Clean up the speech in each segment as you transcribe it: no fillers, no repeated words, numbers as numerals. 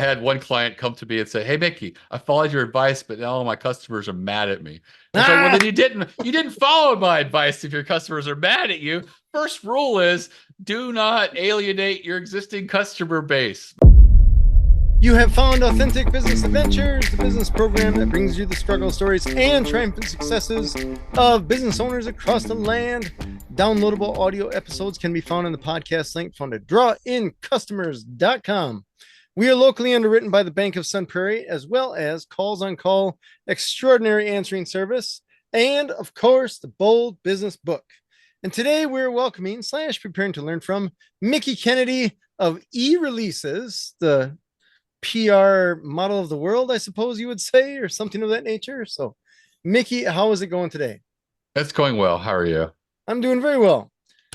I had one client come to me and say, "Hey, Mickey, I followed your advice, but now all my customers are mad at me." I was like, "Well, Ah! then you didn't follow my advice if your customers are mad at you. First rule is do not alienate your existing customer base." You have found Authentic Business Adventures, the business program that brings you the struggle stories and triumphant successes of business owners across the land. Downloadable audio episodes can be found in the podcast link found at drawincustomers.com. We are locally underwritten by the Bank of Sun Prairie, as well as Calls on Call, extraordinary answering service, and of course, the Bold Business Book. And today we're welcoming / preparing to learn from Mickie Kennedy of eReleases, the PR model of the world, I suppose you would say, or something of that nature. So, Mickie, how is it going today? That's going well. How are you? I'm doing very well.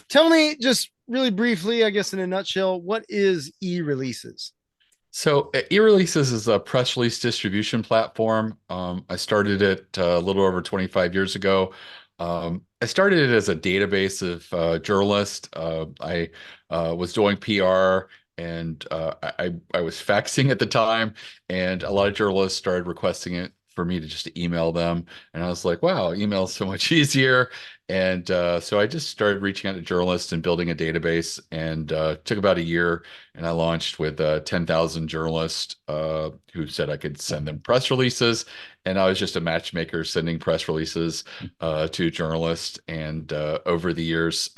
Tell me just really briefly, I guess in a nutshell, what is eReleases? So, eReleases is a press release distribution platform. I started it a little over 25 years ago. I started it as a database of journalists. I was doing PR and I was faxing at the time, and a lot of journalists started requesting it for me to just email them. And I was like, wow, email is so much easier. And so I just started reaching out to journalists and building a database, and took about a year. And I launched with 10,000 journalists who said I could send them press releases. And I was just a matchmaker sending press releases to journalists. And over the years,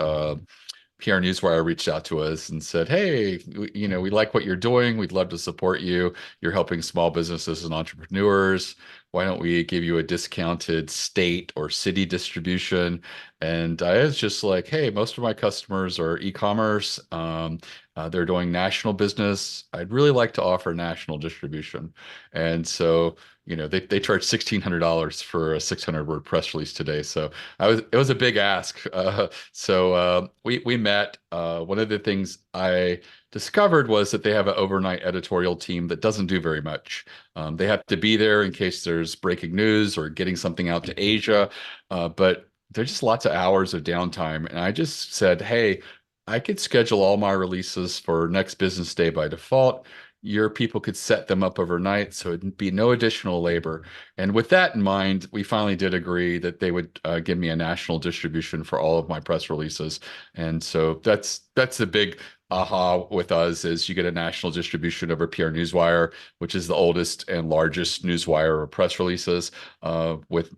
PR Newswire reached out to us and said, "Hey, we like what you're doing. We'd love to support you. You're helping small businesses and entrepreneurs. Why don't we give you a discounted state or city distribution?" And I was just like, "Hey, most of my customers are e-commerce. They're doing national business. I'd really like to offer national distribution." And so, they charge $1,600 for a 600 word press release today. So it was a big ask. So we met. One of the things I discovered was that they have an overnight editorial team that doesn't do very much. They have to be there in case there's breaking news or getting something out to Asia, but there's just lots of hours of downtime. And I just said, "Hey, I could schedule all my releases for next business day by default. Your people could set them up overnight, so it'd be no additional labor." And with that in mind, we finally did agree that they would give me a national distribution for all of my press releases. And so that's the big aha with us, is you get a national distribution over PR Newswire, which is the oldest and largest newswire of press releases, with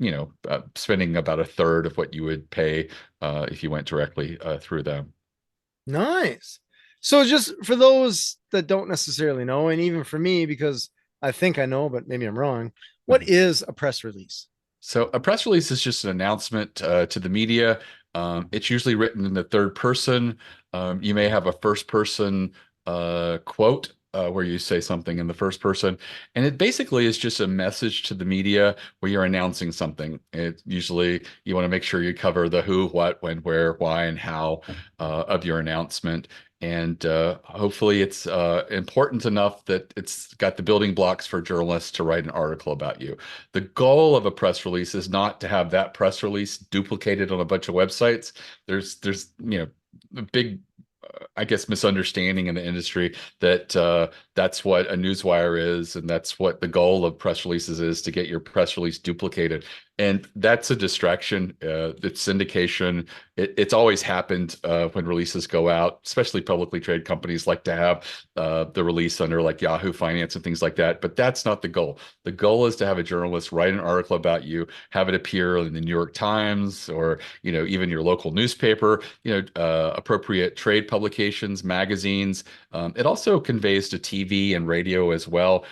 spending about a third of what you would pay if you went directly through them. Nice. So, just for those that don't necessarily know, and even for me, because I think I know, but maybe I'm wrong, what is a press release? So a press release is just an announcement to the media. It's usually written in the third person. You may have a first person quote where you say something in the first person. And it basically is just a message to the media where you're announcing something. It usually you want to make sure you cover the who, what, when, where, why, and how of your announcement. And hopefully it's important enough that it's got the building blocks for journalists to write an article about you. The goal of a press release is not to have that press release duplicated on a bunch of websites. There's a big I guess misunderstanding in the industry that that's what a newswire is, and that's what the goal of press releases is, to get your press release duplicated. And that's a distraction. It's syndication. It's always happened when releases go out, especially publicly traded companies like to have the release under like Yahoo Finance and things like that. But that's not the goal. The goal is to have a journalist write an article about you, have it appear in the New York Times, or even your local newspaper, appropriate trade publications, magazines. It also conveys to TV and radio as well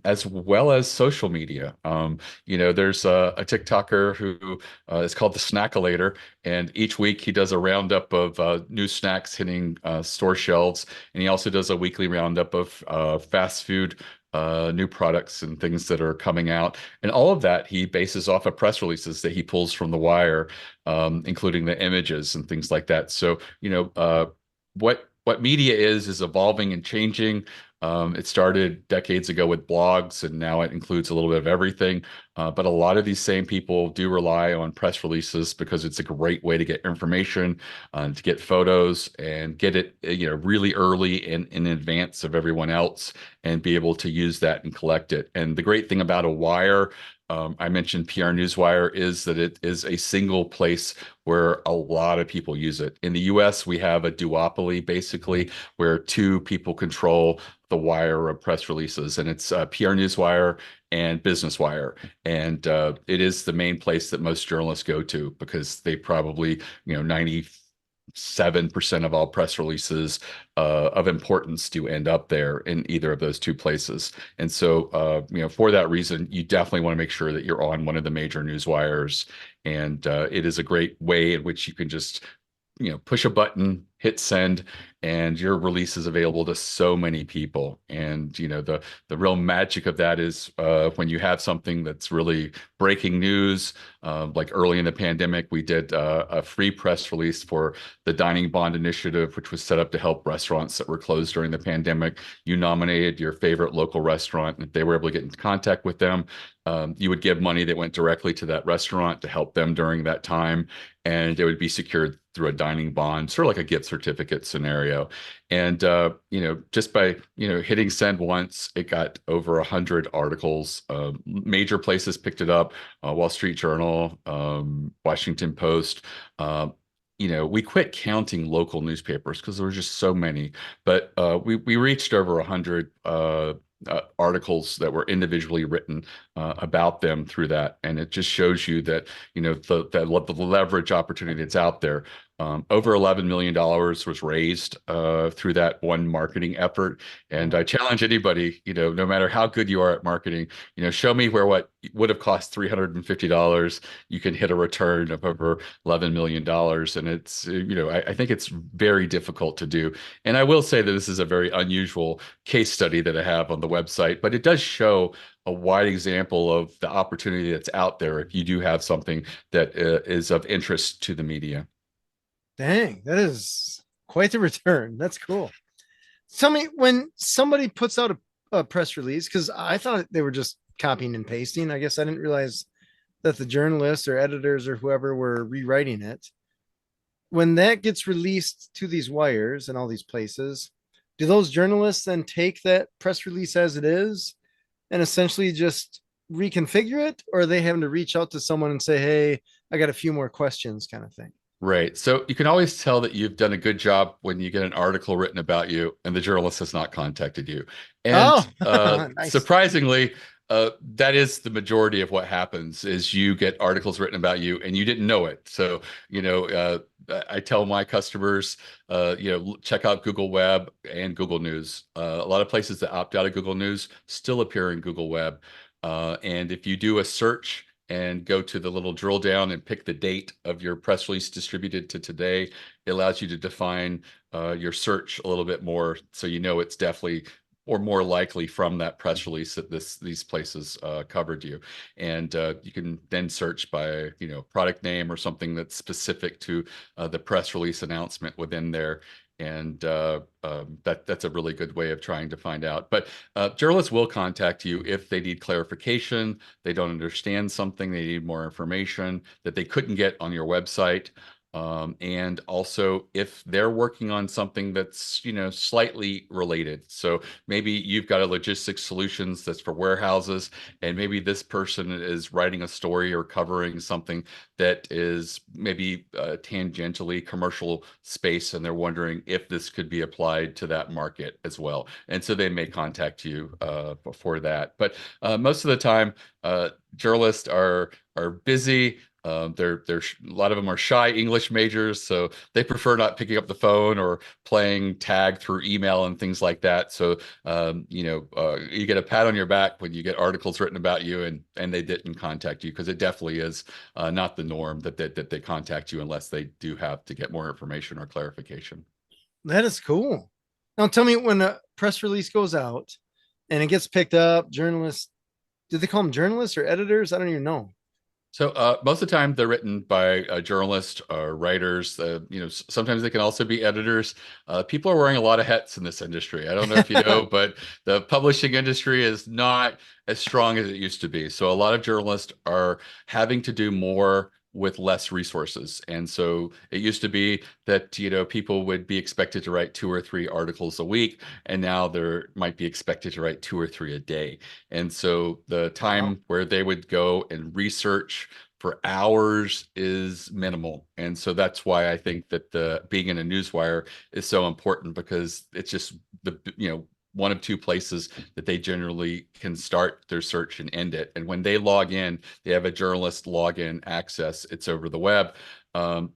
as social media. There's a TikToker who is called the Snackalator, and each week he does a roundup of new snacks hitting store shelves, and he also does a weekly roundup of fast food new products and things that are coming out. And all of that he bases off of press releases that he pulls from the wire, including the images and things like that. So, what media is evolving and changing. It started decades ago with blogs, and now it includes a little bit of everything. But a lot of these same people do rely on press releases because it's a great way to get information, to get photos, and get it, really early and in advance of everyone else, and be able to use that and collect it. And the great thing about a wire, I mentioned PR Newswire, is that it is a single place where a lot of people use it. In the US, we have a duopoly basically, where two people control the wire of press releases, and it's PR Newswire and Business Wire. And it is the main place that most journalists go to because they probably, 97% of all press releases of importance do end up there in either of those two places. And so, for that reason, you definitely want to make sure that you're on one of the major news wires. And it is a great way in which you can just, push a button, hit send, and your release is available to so many people. And the real magic of that is when you have something that's really breaking news. Like early in the pandemic, we did a free press release for the Dining Bond Initiative, which was set up to help restaurants that were closed during the pandemic. You nominated your favorite local restaurant, and if they were able to get in contact with them, you would give money that went directly to that restaurant to help them during that time, and it would be secured through a dining bond, sort of like a gift certificate scenario. And just by hitting send once, it got over 100 articles. Major places picked it up: Wall Street Journal, Washington Post. We quit counting local newspapers because there were just so many, but we reached over 100 articles that were individually written about them through that, and it just shows you that the leverage opportunity that's out there. Over $11 million was raised through that one marketing effort, and I challenge anybody, no matter how good you are at marketing, show me where what would have cost $350, you can hit a return of over $11 million, and it's I think it's very difficult to do. And I will say that this is a very unusual case study that I have on the website, but it does show a wide example of the opportunity that's out there if you do have something that is of interest to the media. Dang, that is quite the return. That's cool. Tell me, when somebody puts out a press release, because I thought they were just copying and pasting. I guess I didn't realize that the journalists or editors or whoever were rewriting it. When that gets released to these wires and all these places, do those journalists then take that press release as it is and essentially just reconfigure it, or are they having to reach out to someone and say, hey, I got a few more questions, kind of thing? Right. So you can always tell that you've done a good job when you get an article written about you and the journalist has not contacted you. And Oh, nice. surprisingly, that is the majority of what happens is you get articles written about you and you didn't know it. So, I tell my customers, check out Google Web and Google News. A lot of places that opt out of Google News still appear in Google Web. And if you do a search and go to the little drill down and pick the date of your press release distributed to today, it allows you to define your search a little bit more, so it's definitely or more likely from that press release that these places covered you. And you can then search by product name or something that's specific to the press release announcement within there. And that's a really good way of trying to find out. But journalists will contact you if they need clarification, they don't understand something, they need more information that they couldn't get on your website. And also if they're working on something that's, slightly related. So maybe you've got a logistics solutions that's for warehouses, and maybe this person is writing a story or covering something that is maybe tangentially commercial space, and they're wondering if this could be applied to that market as well. And so they may contact you for that. But most of the time, journalists are busy. They're a lot of them are shy English majors, so they prefer not picking up the phone or playing tag through email and things like that. So you get a pat on your back when you get articles written about you and they didn't contact you, because it definitely is not the norm that they contact you unless they do have to get more information or clarification. That is cool. Now tell me, when a press release goes out and it gets picked up, journalists, do they call them journalists or editors? I don't even know. So most of the time they're written by journalists or writers. Sometimes they can also be editors. People are wearing a lot of hats in this industry. I don't know if you know, but the publishing industry is not as strong as it used to be. So a lot of journalists are having to do more with less resources. And so it used to be that, people would be expected to write 2 or 3 articles a week, and now they might be expected to write 2 or 3 a day. And so the Wow. time where they would go and research for hours is minimal. And so that's why I think that the being in a newswire is so important, because it's just one of two places that they generally can start their search and end it. And when they log in, they have a journalist login access. It's over the web. Um,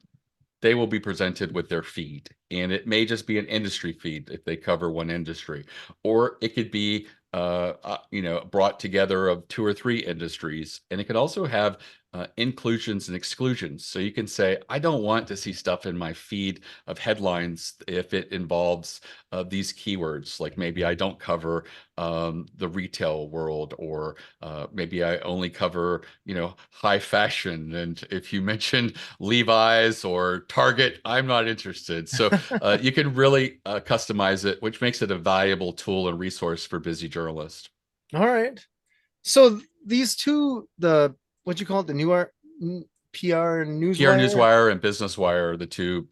they will be presented with their feed. And it may just be an industry feed if they cover one industry, or it could be brought together of 2 or 3 industries. And it could also have inclusions and exclusions. So you can say, I don't want to see stuff in my feed of headlines if it involves these keywords. Like maybe I don't cover the retail world, or maybe I only cover, high fashion. And if you mentioned Levi's or Target, I'm not interested. So you can really customize it, which makes it a valuable tool and resource for busy journalists. All right. So these two, the what you call it, the new art PR PR newswire. Newswire and Business Wire are the two,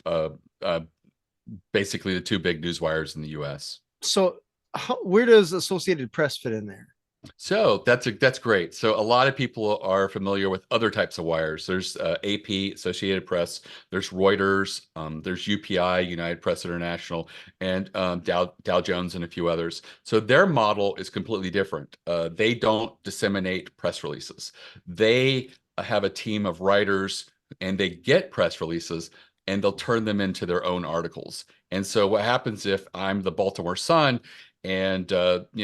basically the two big news wires in the U.S. So where does Associated Press fit in there? So that's great. So a lot of people are familiar with other types of wires. There's AP, Associated Press. There's Reuters. There's UPI, United Press International, and Dow Jones, and a few others. So their model is completely different. They don't disseminate press releases. They have a team of writers, and they get press releases, and they'll turn them into their own articles. And so what happens if I'm the Baltimore Sun, and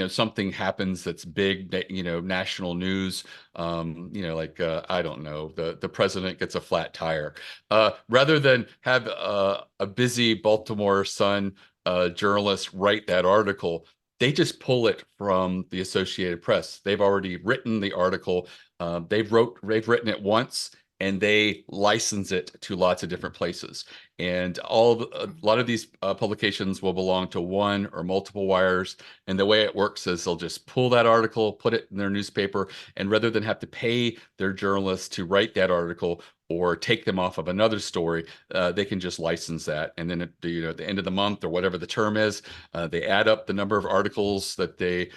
something happens that's big, national news, like I don't know, the president gets a flat tire, rather than have a busy Baltimore Sun journalist write that article, they just pull it from the Associated Press. They've already written the article. They've written it once, and they license it to lots of different places. And a lot of these publications will belong to one or multiple wires. And the way it works is they'll just pull that article, put it in their newspaper, and rather than have to pay their journalists to write that article or take them off of another story, they can just license that. And then at the end of the month, or whatever the term is, they add up the number of articles that they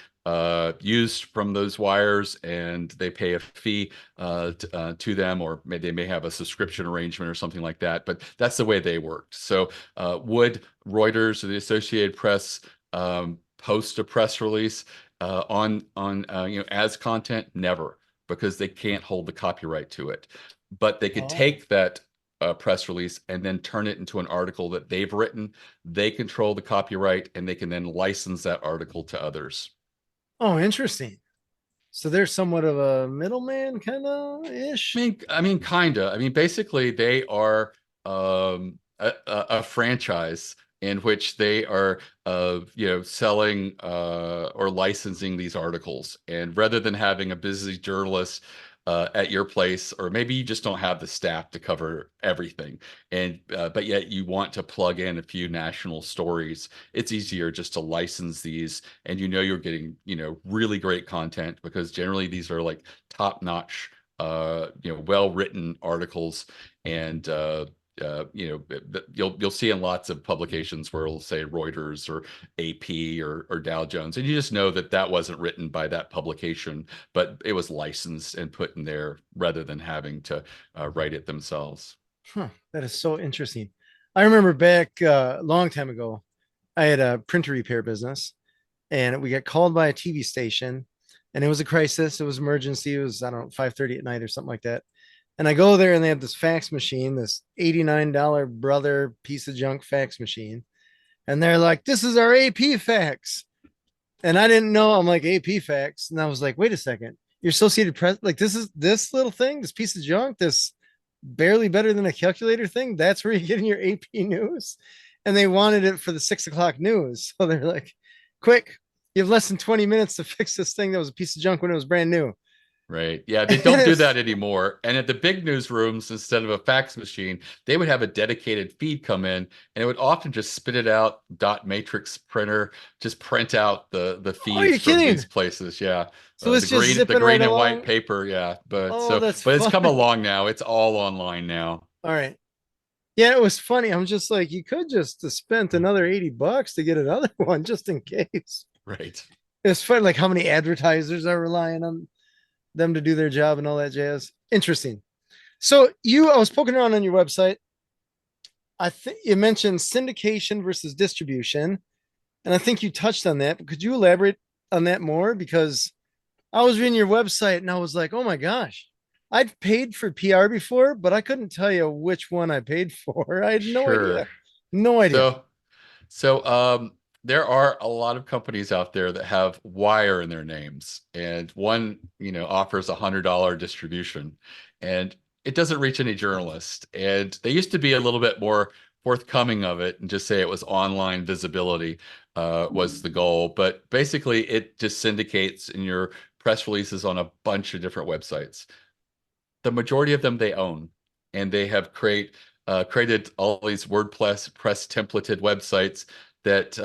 used from those wires, and they pay a fee to them, or they may have a subscription arrangement or something like that. But that's the way they worked. So would Reuters or the Associated Press post a press release on as content? Never, because they can't hold the copyright to it. But they could Oh, take that press release and then turn it into an article that they've written. They control the copyright, and they can then license that article to others. oh, interesting. So they're somewhat of a middleman, kind of ish. I mean, kinda. I mean, basically, they are a franchise in which they are, selling or licensing these articles. And rather than having a busy journalist at your place, or maybe you just don't have the staff to cover everything, and but yet you want to plug in a few national stories, it's easier just to license these, and you're getting really great content, because generally these are like top-notch, well-written articles. And you'll see in lots of publications where it'll say Reuters or AP or Dow Jones, and you just know that that wasn't written by that publication, but it was licensed and put in there rather than having to write it themselves. Huh, that is so interesting. I remember back a long time ago, I had a printer repair business, and we got called by a TV station, and it was a crisis. It was emergency. It was, I don't know, 5:30 at night or something like that. And I go there, and they have this fax machine, this $89 brother piece of junk fax machine. And they're like, this is our AP fax. And I didn't know. I'm like, AP fax. And I was like, wait a second. Your Associated Press, like, this is this little thing, this piece of junk, this barely better than a calculator thing. That's where you're getting your AP news. And they wanted it for the 6 o'clock news. So they're like, quick, you have less than 20 minutes to fix this thing that was a piece of junk when it was brand new. Right. Yeah, they And don't do it's that anymore. And at the big newsrooms, instead of a fax machine, they would have a dedicated feed come in, and it would often just spit it out, dot matrix printer, just print out the oh, feeds you're from kidding. these places. Yeah. So it's just The zipping right green and white along. paper. Yeah. Oh, that's But it's come funny. along now. It's all online now. All right. Yeah, it was funny. I'm just like, you could just have spent another $80 to get another one just in case. Right. It's funny, like how many advertisers are relying on them to do their job and all that jazz. Interesting. So I was poking around on your website. I think you mentioned syndication versus distribution, and I think you touched on that. But could you elaborate on that more? Because I was reading your website and I was like, oh my gosh, I'd paid for PR before, but I couldn't tell you which one I paid for. I had no Sure. idea. No idea. So So, there are a lot of companies out there that have wire in their names, and one, offers $100 distribution, and it doesn't reach any journalists. And they used to be a little bit more forthcoming of it and just say it was online visibility, was the goal. But basically, it just syndicates in your press releases on a bunch of different websites. The majority of them they own, and they have created all these WordPress press templated websites that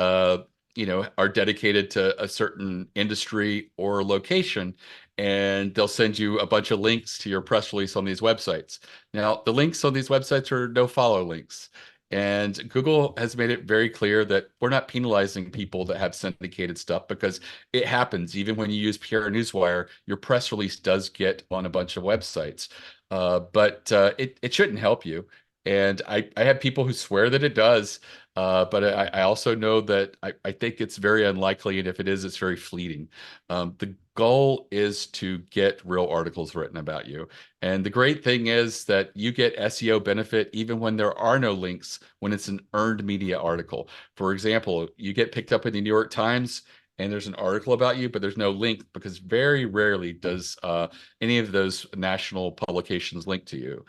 are dedicated to a certain industry or location, and they'll send you a bunch of links to your press release on these websites. Now, the links on these websites are no follow links. And Google has made it very clear that we're not penalizing people that have syndicated stuff because it happens. Even when you use PR Newswire, your press release does get on a bunch of websites. But it shouldn't help you. And I have people who swear that it does, but I also know that I think it's very unlikely, and if it is, it's very fleeting. The goal is to get real articles written about you. And the great thing is that you get SEO benefit even when there are no links, when it's an earned media article. For example, you get picked up in the New York Times and there's an article about you, but there's no link because very rarely does any of those national publications link to you.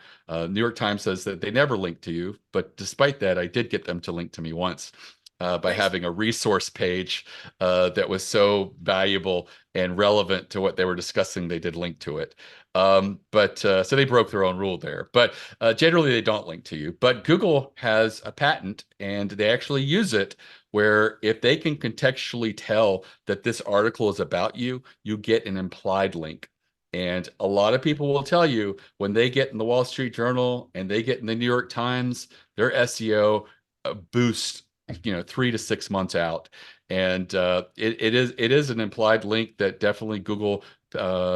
New York Times says that they never link to you, but despite that, I did get them to link to me once. By Nice. having a resource page that was so valuable and relevant to what they were discussing, they did link to it. But so they broke their own rule there. But generally, they don't link to you. But Google has a patent, and they actually use it where if they can contextually tell that this article is about you, you get an implied link. And a lot of people will tell you when they get in the Wall Street Journal and they get in the New York Times, their SEO boosts, 3 to 6 months out. And it is an implied link that definitely Google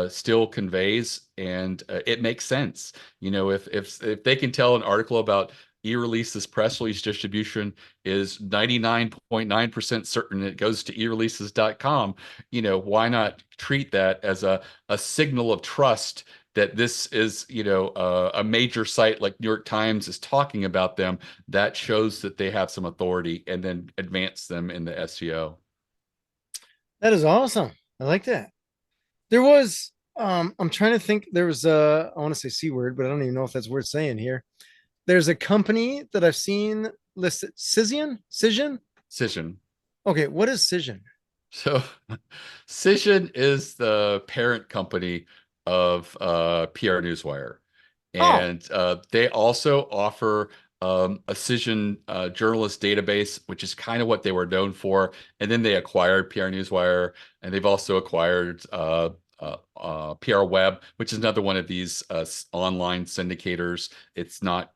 still conveys, and it makes sense. If they can tell an article about eReleases press release distribution is 99.9% certain it goes to eReleases.com, why not treat that as a signal of trust that this is, a major site like New York Times is talking about them. That shows that they have some authority, and then advance them in the SEO. That is awesome. I like that. There was I'm trying to think there was I want to say C word, but I don't even know if that's worth saying here. There's a company that I've seen listed Cision. Cision. Okay, what is Cision? So Cision is the parent company of PR Newswire. Oh, And they also offer a Cision journalist database, which is kind of what they were known for. And then they acquired PR Newswire, and they've also acquired PR Web, which is another one of these online syndicators. It's not,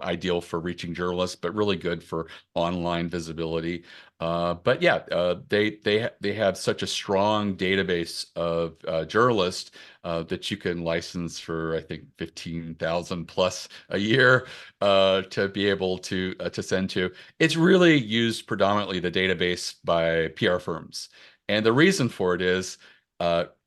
ideal for reaching journalists, but really good for online visibility. But yeah, they have such a strong database of journalists that you can license for, I think, 15,000 plus a year to be able to send to. It's really used predominantly the database by PR firms, and the reason for it is.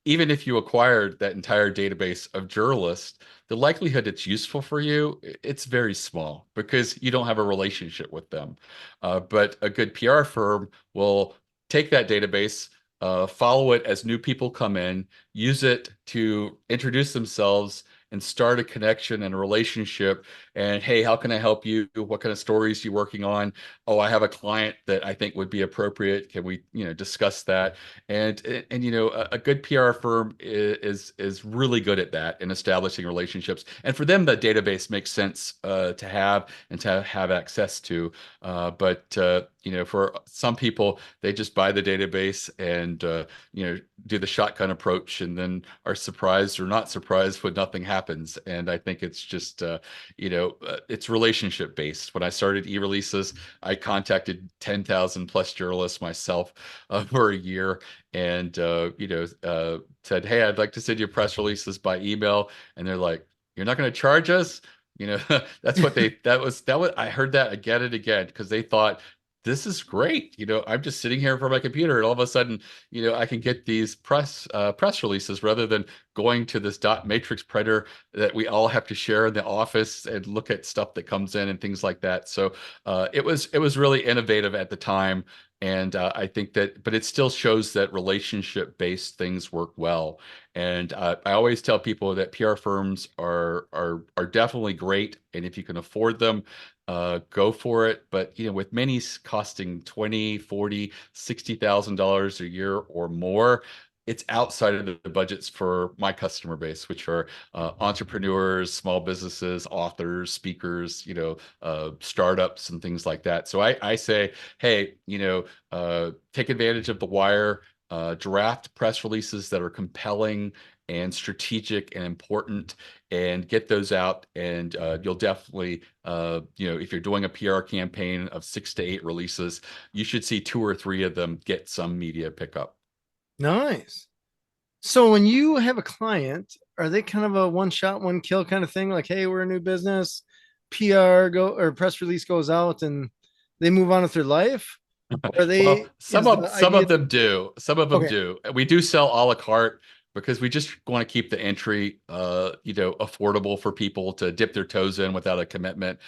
Even if you acquired that entire database of journalists, the likelihood it's useful for you, it's very small because you don't have a relationship with them. But a good PR firm will take that database, follow it as new people come in, use it to introduce themselves, and start a connection and a relationship. And hey, how can I help you? What kind of stories are you working on? Oh, I have a client that I think would be appropriate. Can we, discuss that? And a good PR firm is really good at that in establishing relationships. And for them, the database makes sense to have and to have access to. But for some people, they just buy the database and do the shotgun approach, and then are surprised or not surprised when nothing happens. And I think it's just it's relationship based. When I started eReleases, I contacted 10,000 plus journalists myself for a year, and said, "Hey, I'd like to send you press releases by email," and they're like, "You're not going to charge us?" That's what that was. I heard that again and again because they thought this is great. I'm just sitting here in front of my computer, and all of a sudden, I can get these press releases rather than going to this dot matrix printer that we all have to share in the office and look at stuff that comes in and things like that. So it was really innovative at the time. And I think that, but it still shows that relationship-based things work well. And I always tell people that PR firms are definitely great, and if you can afford them, go for it. But with many costing 20, 40, $60,000 a year or more, it's outside of the budgets for my customer base, which are entrepreneurs, small businesses, authors, speakers, startups and things like that. So I say, hey, take advantage of the wire, draft press releases that are compelling and strategic and important, and get those out. And you'll definitely, if you're doing a PR campaign of 6 to 8 releases, you should see 2 or 3 of them get some media pickup. Nice. So when you have a client, are they kind of a one shot, one kill kind of thing? Like, hey, we're a new business, PR go or press release goes out and they move on with their life? Or are Well, they some is the of some idea of that them do. Some of them okay. do. We do sell a la carte because we just want to keep the entry, affordable for people to dip their toes in without a commitment.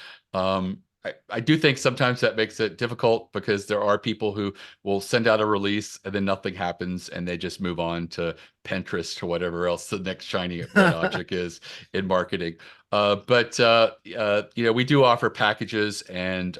I do think sometimes that makes it difficult because there are people who will send out a release and then nothing happens and they just move on to Pinterest or whatever else the next shiny red object is in marketing. But we do offer packages and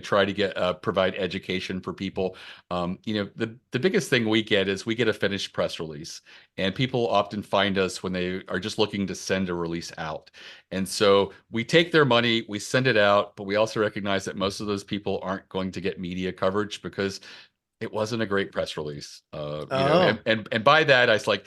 try to get provide education for people. The biggest thing we get is we get a finished press release, and people often find us when they are just looking to send a release out. And so we take their money, we send it out, but we also recognize that most of those people aren't going to get media coverage because it wasn't a great press release. Oh, And by that, I was like,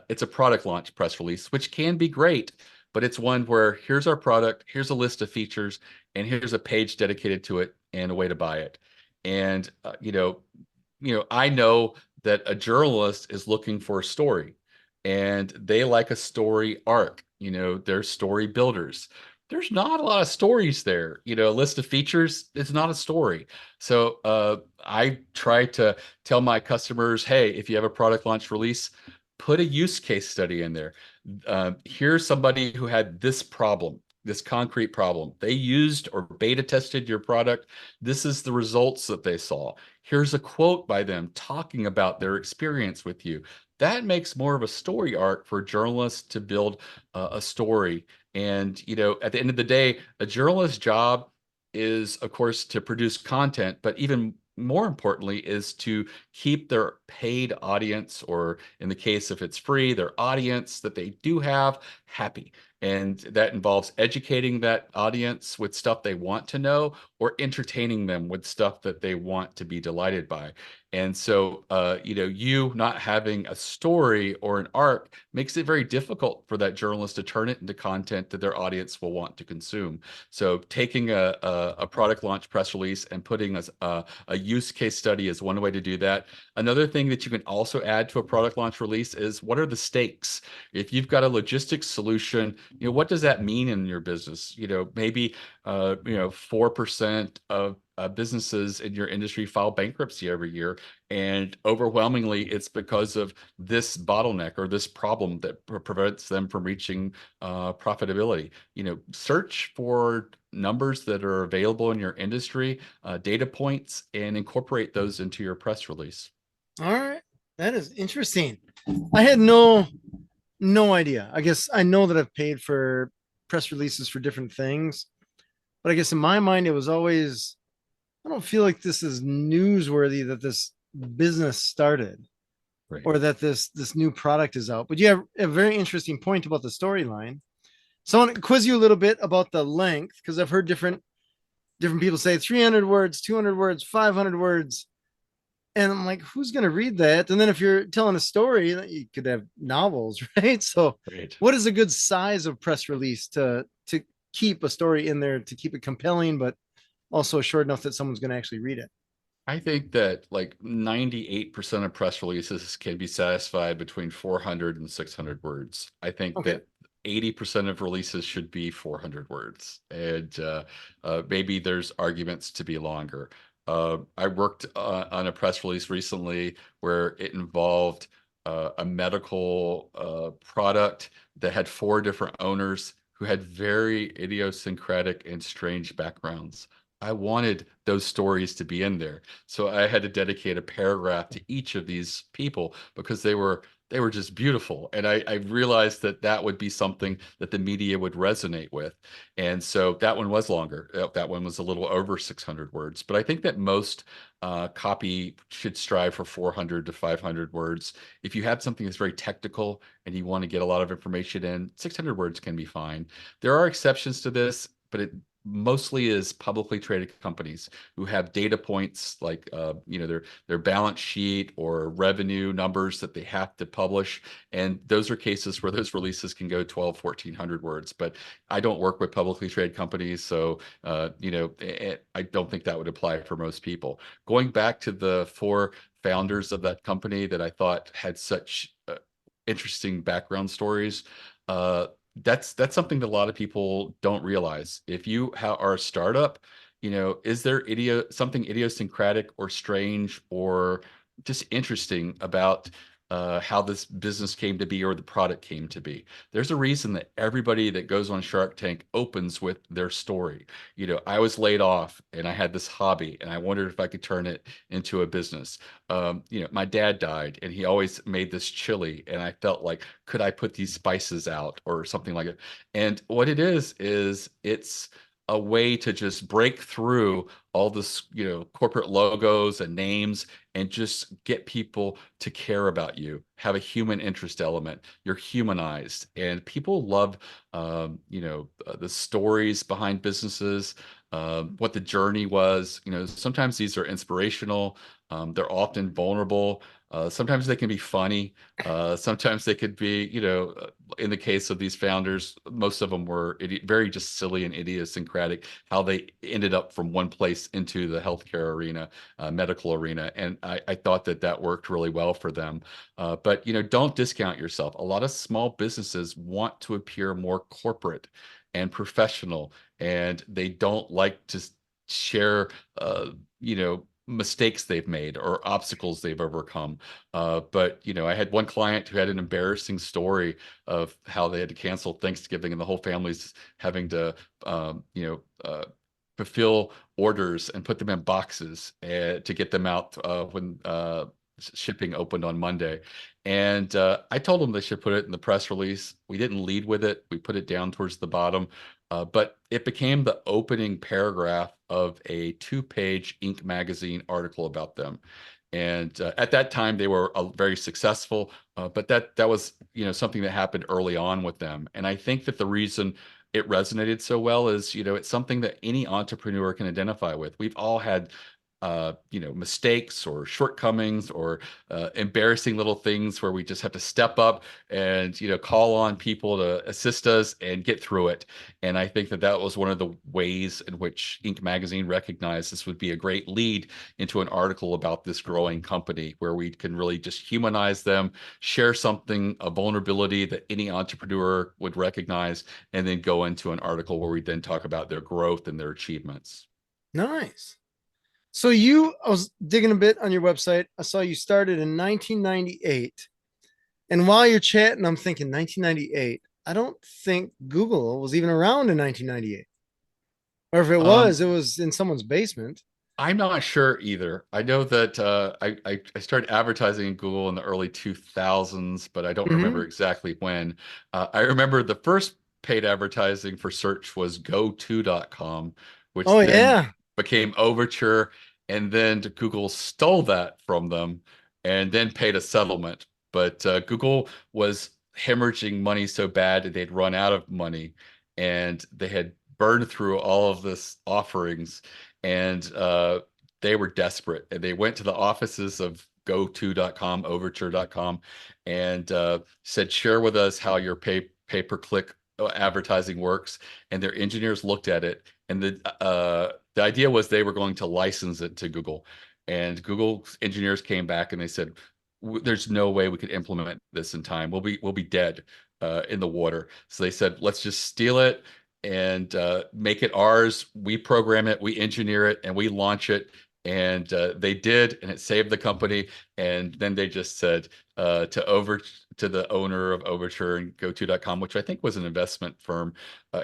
it's a product launch press release, which can be great, but it's one where here's our product, here's a list of features, and here's a page dedicated to it and a way to buy it. And I know that a journalist is looking for a story, and they like a story arc. They're story builders. There's not a lot of stories there. A list of features is not a story. So I try to tell my customers, hey, if you have a product launch release, put a use case study in there. Here's somebody who had this problem, this concrete problem. They used or beta tested your product. This is the results that they saw. Here's a quote by them talking about their experience with you. That makes more of a story arc for journalists to build a story. And, at the end of the day, a journalist's job is, of course, to produce content, but even more importantly is to keep their paid audience, or in the case if it's free, their audience that they do have, happy. And that involves educating that audience with stuff they want to know, or entertaining them with stuff that they want to be delighted by. And so, you not having a story or an arc makes it very difficult for that journalist to turn it into content that their audience will want to consume. So, taking a product launch press release and putting a use case study is one way to do that. Another thing that you can also add to a product launch release is, what are the stakes? If you've got a logistics solution, what does that mean in your business? Maybe 4% of businesses in your industry file bankruptcy every year, and overwhelmingly it's because of this bottleneck or this problem that prevents them from reaching profitability. Search for numbers that are available in your industry, data points, and incorporate those into your press release. all right. That is interesting. I had no No idea. I guess I know that I've paid for press releases for different things, but I guess in my mind, it was always, I don't feel like this is newsworthy that this business started Right. or that this new product is out. But you have a very interesting point about the storyline. So I want to quiz you a little bit about the length because I've heard different people say 300 words, 200 words, 500 words. And I'm like, who's going to read that? And then if you're telling a story, you could have novels, right? So, Right. what is a good size of press release to keep a story in there to keep it compelling, but also short enough that someone's going to actually read it? I think that like 98% of press releases can be satisfied between 400 and 600 words. I think Okay. that 80% of releases should be 400 words. And maybe there's arguments to be longer. I worked on a press release recently where it involved a medical product that had four different owners who had very idiosyncratic and strange backgrounds. I wanted those stories to be in there. So I had to dedicate a paragraph to each of these people because they were just beautiful. And I realized that that would be something that the media would resonate with. And so that one was longer. That one was a little over 600 words. But I think that most copy should strive for 400 to 500 words. If you have something that's very technical and you want to get a lot of information in, 600 words can be fine. There are exceptions to this, but it mostly is publicly traded companies who have data points like their balance sheet or revenue numbers that they have to publish, and those are cases where those releases can go 12, 1400 words. But I don't work with publicly traded companies, so I don't think that would apply for most people. Going back to the four founders of that company that I thought had such interesting background stories, uh, that's something that a lot of people don't realize. If you are a startup, is there something idiosyncratic or strange or just interesting about how this business came to be or the product came to be? There's a reason that everybody that goes on Shark Tank opens with their story. I was laid off and I had this hobby and I wondered if I could turn it into a business. My dad died and he always made this chili, and I felt like, could I put these spices out or something like it? And what it is it's a way to just break through all this, corporate logos and names and just get people to care about you, have a human interest element. You're humanized, and people love, the stories behind businesses, what the journey was. Sometimes these are inspirational. They're often vulnerable. Sometimes they can be funny. Sometimes they could be, in the case of these founders, most of them were very just silly and idiosyncratic, how they ended up from one place into the healthcare arena, medical arena. And I thought that that worked really well for them. But, don't discount yourself. A lot of small businesses want to appear more corporate and professional, and they don't like to share, mistakes they've made or obstacles they've overcome. But I had one client who had an embarrassing story of how they had to cancel Thanksgiving, and the whole family's having to, fulfill orders and put them in boxes to get them out when shipping opened on Monday. And I told them they should put it in the press release. We didn't lead with it. We put it down towards the bottom. But it became the opening paragraph of a two-page Inc. magazine article about them. And at that time, they were very successful, but that was something that happened early on with them. And I think that the reason it resonated so well is it's something that any entrepreneur can identify with. We've all had mistakes or shortcomings or embarrassing little things where we just have to step up and call on people to assist us and get through it. And I think that that was one of the ways in which Inc. magazine recognized this would be a great lead into an article about this growing company where we can really just humanize them, share something, a vulnerability that any entrepreneur would recognize, and then go into an article where we then talk about their growth and their achievements. Nice. So I was digging a bit on your website. I saw you started in 1998. And while you're chatting, I'm thinking 1998. I don't think Google was even around in 1998. Or if Um, it was in someone's basement. I'm not sure either. I know that I started advertising in Google in the early 2000s, but I don't remember Hmm. exactly when. I remember the first paid advertising for search was go2.com, which Oh then yeah. became Overture, and then Google stole that from them and then paid a settlement. But Google was hemorrhaging money so bad that they'd run out of money, and they had burned through all of this offerings, and they were desperate, and they went to the offices of go2.com, overture.com, and said, share with us how your pay-per-click advertising works. And their engineers looked at it, and the idea was they were going to license it to Google. And Google engineers came back and they said, there's no way we could implement this in time. We'll be dead in the water. So they said, let's just steal it and make it ours. We program it, we engineer it, and we launch it. And they did, and it saved the company. And then they just said to the owner of Overture and GoTo.com, which I think was an investment firm,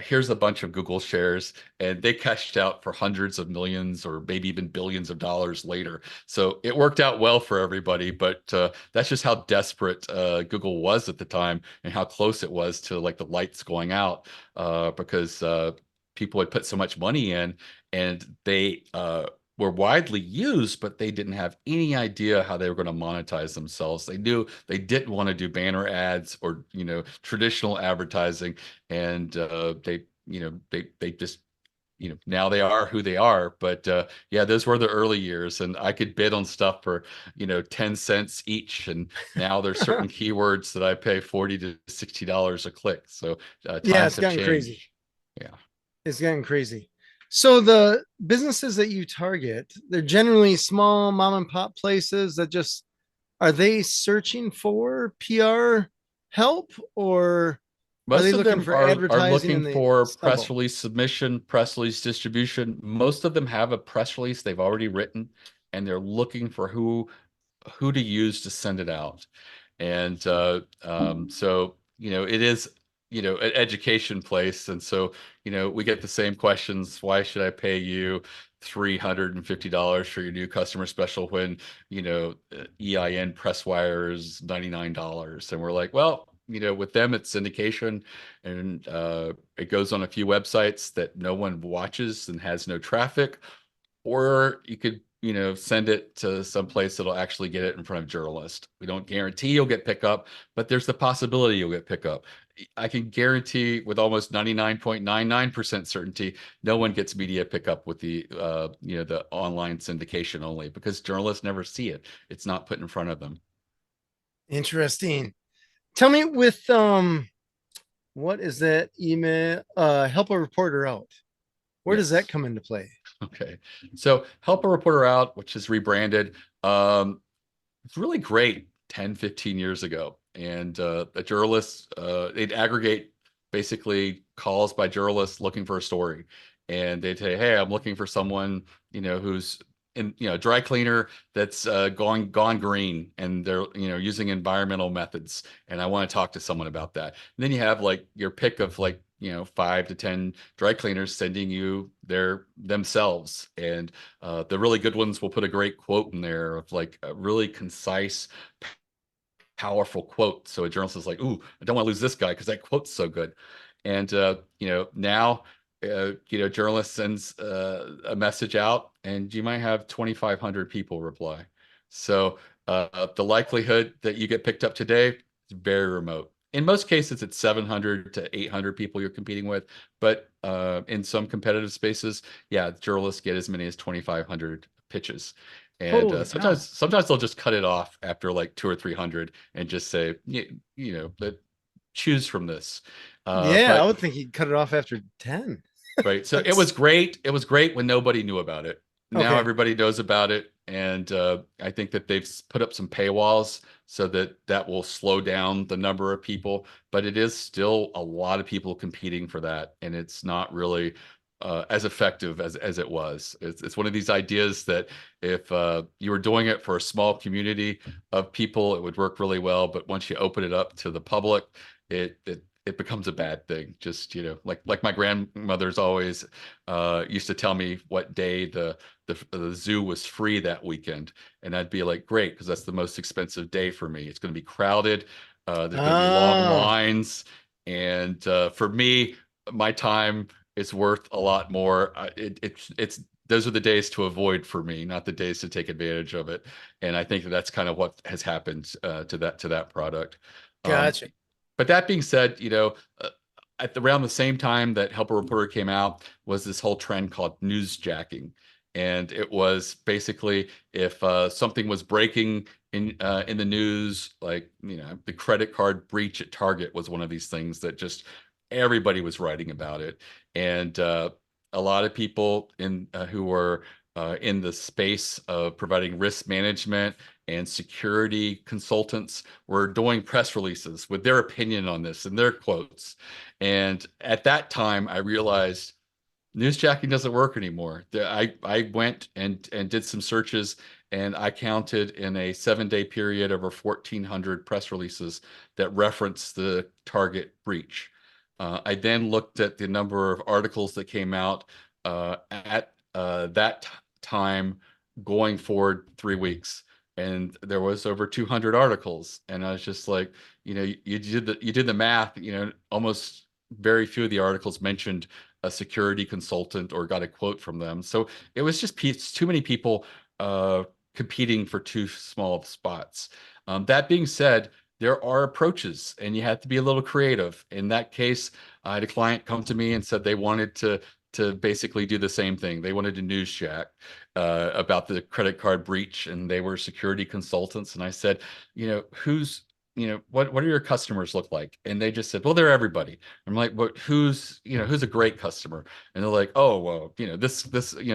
here's a bunch of Google shares, and they cashed out for hundreds of millions or maybe even billions of dollars later. So it worked out well for everybody, but that's just how desperate Google was at the time and how close it was to like the lights going out because people had put so much money in, and they were widely used, but they didn't have any idea how they were going to monetize themselves. They knew they didn't want to do banner ads or traditional advertising, and they just now they are who they are. But yeah, those were the early years, and I could bid on stuff for 10 cents each, and now there's certain keywords that I pay $40 to $60 a click. So Yeah, times it's have gotten crazy. changed. Yeah. It's getting crazy. So the businesses that you target, they're generally small mom and pop places that just are they searching for PR help, or are they Most of looking them for are advertising looking and they for press stumble? release submission, press release distribution. Most of them have a press release they've already written, and they're looking for who to use to send it out. And so it is an education place, and so we get the same questions. Why should I pay you $350 for your new customer special when EIN press wire is $99? And we're like, well, with them it's syndication, and it goes on a few websites that no one watches and has no traffic, or you could send it to some place that'll actually get it in front of journalists. We don't guarantee you'll get pickup, but there's the possibility you'll get pickup. I can guarantee with almost 99.99% certainty no one gets media pickup with the online syndication only, because journalists never see it. It's not put in front of them. Interesting. Tell me with what is that email help a reporter out? Where does that Yes. come into play? Okay. So help a reporter out, which is rebranded. It's really great 10, 15 years ago. And the journalists, they'd aggregate basically calls by journalists looking for a story. And they'd say, hey, I'm looking for someone, who's in, dry cleaner that's gone green, and they're, using environmental methods. And I want to talk to someone about that. And then you have like your pick of like, 5 to 10 dry cleaners sending you their themselves. And the really good ones will put a great quote in there of like a really concise, powerful quote. So a journalist is like, "Ooh, I don't want to lose this guy because that quote's so good." And now, journalist sends a message out, and you might have 2,500 people reply. So the likelihood that you get picked up today is very remote. In most cases, it's 700 to 800 people you're competing with, but in some competitive spaces, yeah, journalists get as many as 2,500 pitches. And Holy cow. sometimes they'll just cut it off after like 2 or 300 and just say, choose from this. Yeah, I But would think he'd cut it off after 10. Right. So it was That's great. It was great when nobody knew about it. Now okay. everybody knows about it, and I think that they've put up some paywalls so that that will slow down the number of people. But it is still a lot of people competing for that, and it's not really as effective as it was. It's one of these ideas that if you were doing it for a small community of people, it would work really well. But once you open it up to the public, it it becomes a bad thing. Just, like my grandmother's always used to tell me what day the zoo was free that weekend, and I'd be like, great, because that's the most expensive day for me. It's going to be crowded. There's going to be long Ah, lines, and for me, my time is worth a lot more. It's those are the days to avoid for me, not the days to take advantage of it. And I think that's kind of what has happened to that product. Um, gotcha. but that being said, around the same time that Helper Reporter came out was this whole trend called newsjacking. And it was basically if something was breaking in the news, like the credit card breach at Target was one of these things that just everybody was writing about it, and a lot of people who were in the space of providing risk management and security consultants were doing press releases with their opinion on this and their quotes. And at that time, I realized newsjacking doesn't work anymore. I went and did some searches, and I counted in a 7-day period over 1,400 press releases that reference the Target breach. I then looked at the number of articles that came out at that time going forward 3 weeks. And there was over 200 articles. And I was just like, you did the math, almost very few of the articles mentioned a security consultant or got a quote from them. So it was just too many people uh, competing for too small of spots. That being said, there are approaches, and you have to be a little creative. In that case, I had a client come to me and said they wanted to basically do the same thing. They wanted to newsjack about the credit card breach, and they were security consultants. And I said, what do your customers look like? And they just said, well, they're everybody. I'm like, but who's a great customer? And they're like, oh, well,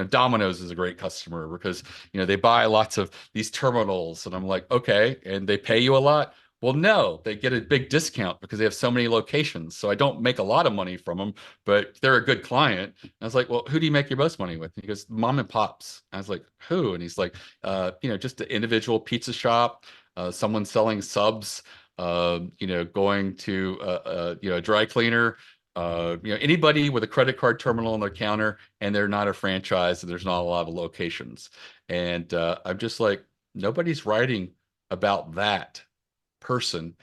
Domino's is a great customer because, they buy lots of these terminals. And I'm like, okay, and they pay you a lot? Well, no, they get a big discount because they have so many locations. So I don't make a lot of money from them, but they're a good client. And I was like, well, who do you make your most money with? And he goes, mom and pops. I was like, who? And he's like, just an individual pizza shop, someone selling subs, going to a dry cleaner, anybody with a credit card terminal on their counter, and they're not a franchise, and there's not a lot of locations. And I'm just like, nobody's writing about that person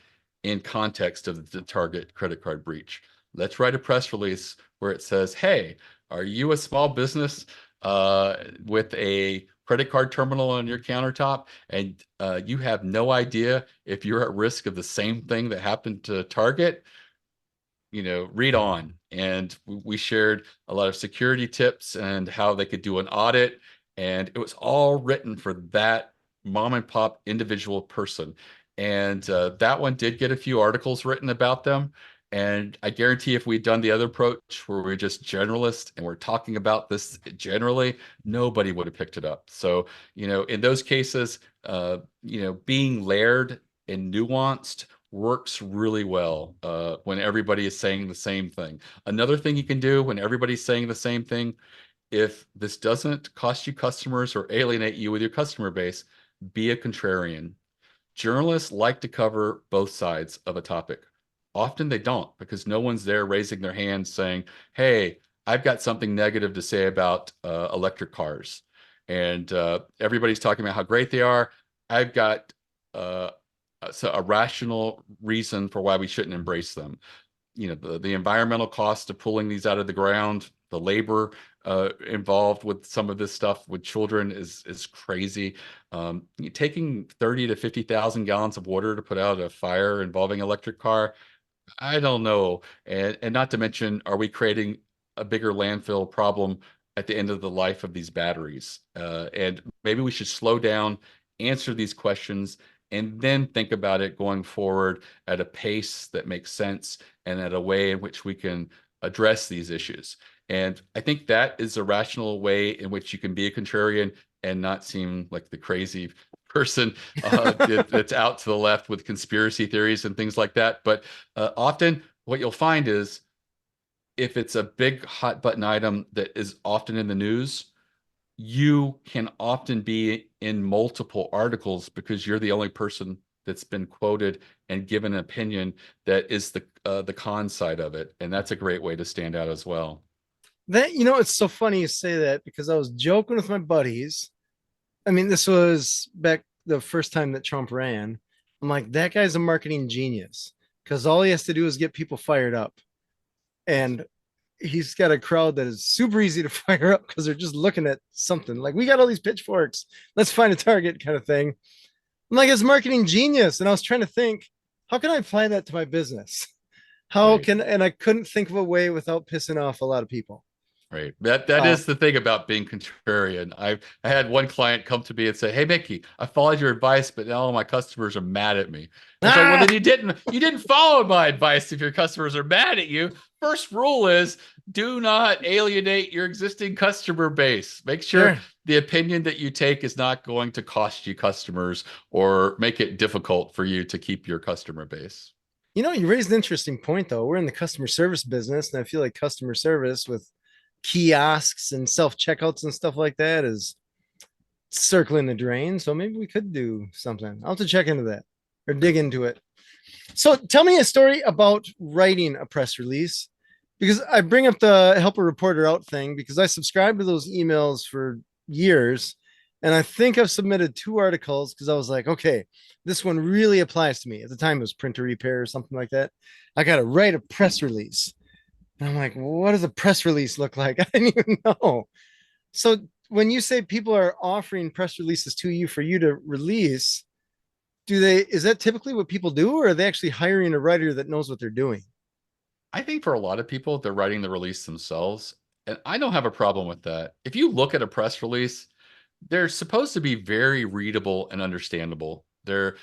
in context of the Target credit card breach. Let's write a press release where it says, hey, are you a small business with a credit card terminal on your countertop, and you have no idea if you're at risk of the same thing that happened to Target? Read on. And we shared a lot of security tips and how they could do an audit. And it was all written for that mom and pop individual person. And that one did get a few articles written about them. And I guarantee if we'd done the other approach where we're just generalist and we're talking about this generally, nobody would have picked it up. So, in those cases, being layered and nuanced works really well when everybody is saying the same thing. Another thing you can do when everybody's saying the same thing, if this doesn't cost you customers or alienate you with your customer base, be a contrarian. Journalists like to cover both sides of a topic. Often they don't because no one's there raising their hand saying, hey, I've got something negative to say about electric cars. And everybody's talking about how great they are. I've got uh, a rational reason for why we shouldn't embrace them. The environmental cost of pulling these out of the ground, the labor involved with some of this stuff with children is crazy. Taking 30 to 50,000 gallons of water to put out a fire involving electric car, I don't know. And not to mention, are we creating a bigger landfill problem at the end of the life of these batteries? And maybe we should slow down, answer these questions, and then think about it going forward at a pace that makes sense and at a way in which we can address these issues. And I think that is a rational way in which you can be a contrarian and not seem like the crazy person that's out to the left with conspiracy theories and things like that. But often what you'll find is if it's a big hot button item that is often in the news, you can often be in multiple articles because you're the only person that's been quoted and give an opinion that is the con side of it. And that's a great way to stand out as well. That, it's so funny you say that because I was joking with my buddies. I mean, this was back the first time that Trump ran. I'm like, that guy's a marketing genius because all he has to do is get people fired up. And he's got a crowd that is super easy to fire up because they're just looking at something like, we got all these pitchforks. Let's find a target kind of thing. I'm like, it's marketing genius. And I was trying to think, how can I apply that to my business? Right. And I couldn't think of a way without pissing off a lot of people. Right. That Uh, is the thing about being contrarian. I had one client come to me and say, "Hey, Mickie, I followed your advice, but now all my customers are mad at me." I was like, "Well, ah, then you didn't follow my advice if your customers are mad at you. First rule is do not alienate your existing customer base. Make sure sure. the opinion that you take is not going to cost you customers or make it difficult for you to keep your customer base." You raised an interesting point, though. We're in the customer service business, and I feel like customer service with kiosks and self checkouts and stuff like that is circling the drain. So maybe we could do something. I'll have to check into that or dig into it. So tell me a story about writing a press release because I bring up the help a reporter out thing because I subscribed to those emails for years. And I think I've submitted 2 articles because I was like, okay, this one really applies to me. At the time, it was printer repair or something like that. I got to write a press release. And I'm like, what does a press release look like? I didn't even know. So when you say people are offering press releases to you for you to release, is that typically what people do, or are they actually hiring a writer that knows what they're doing? I think for a lot of people, they're writing the release themselves. And I don't have a problem with that. If you look at a press release, they're supposed to be very readable and understandable. They're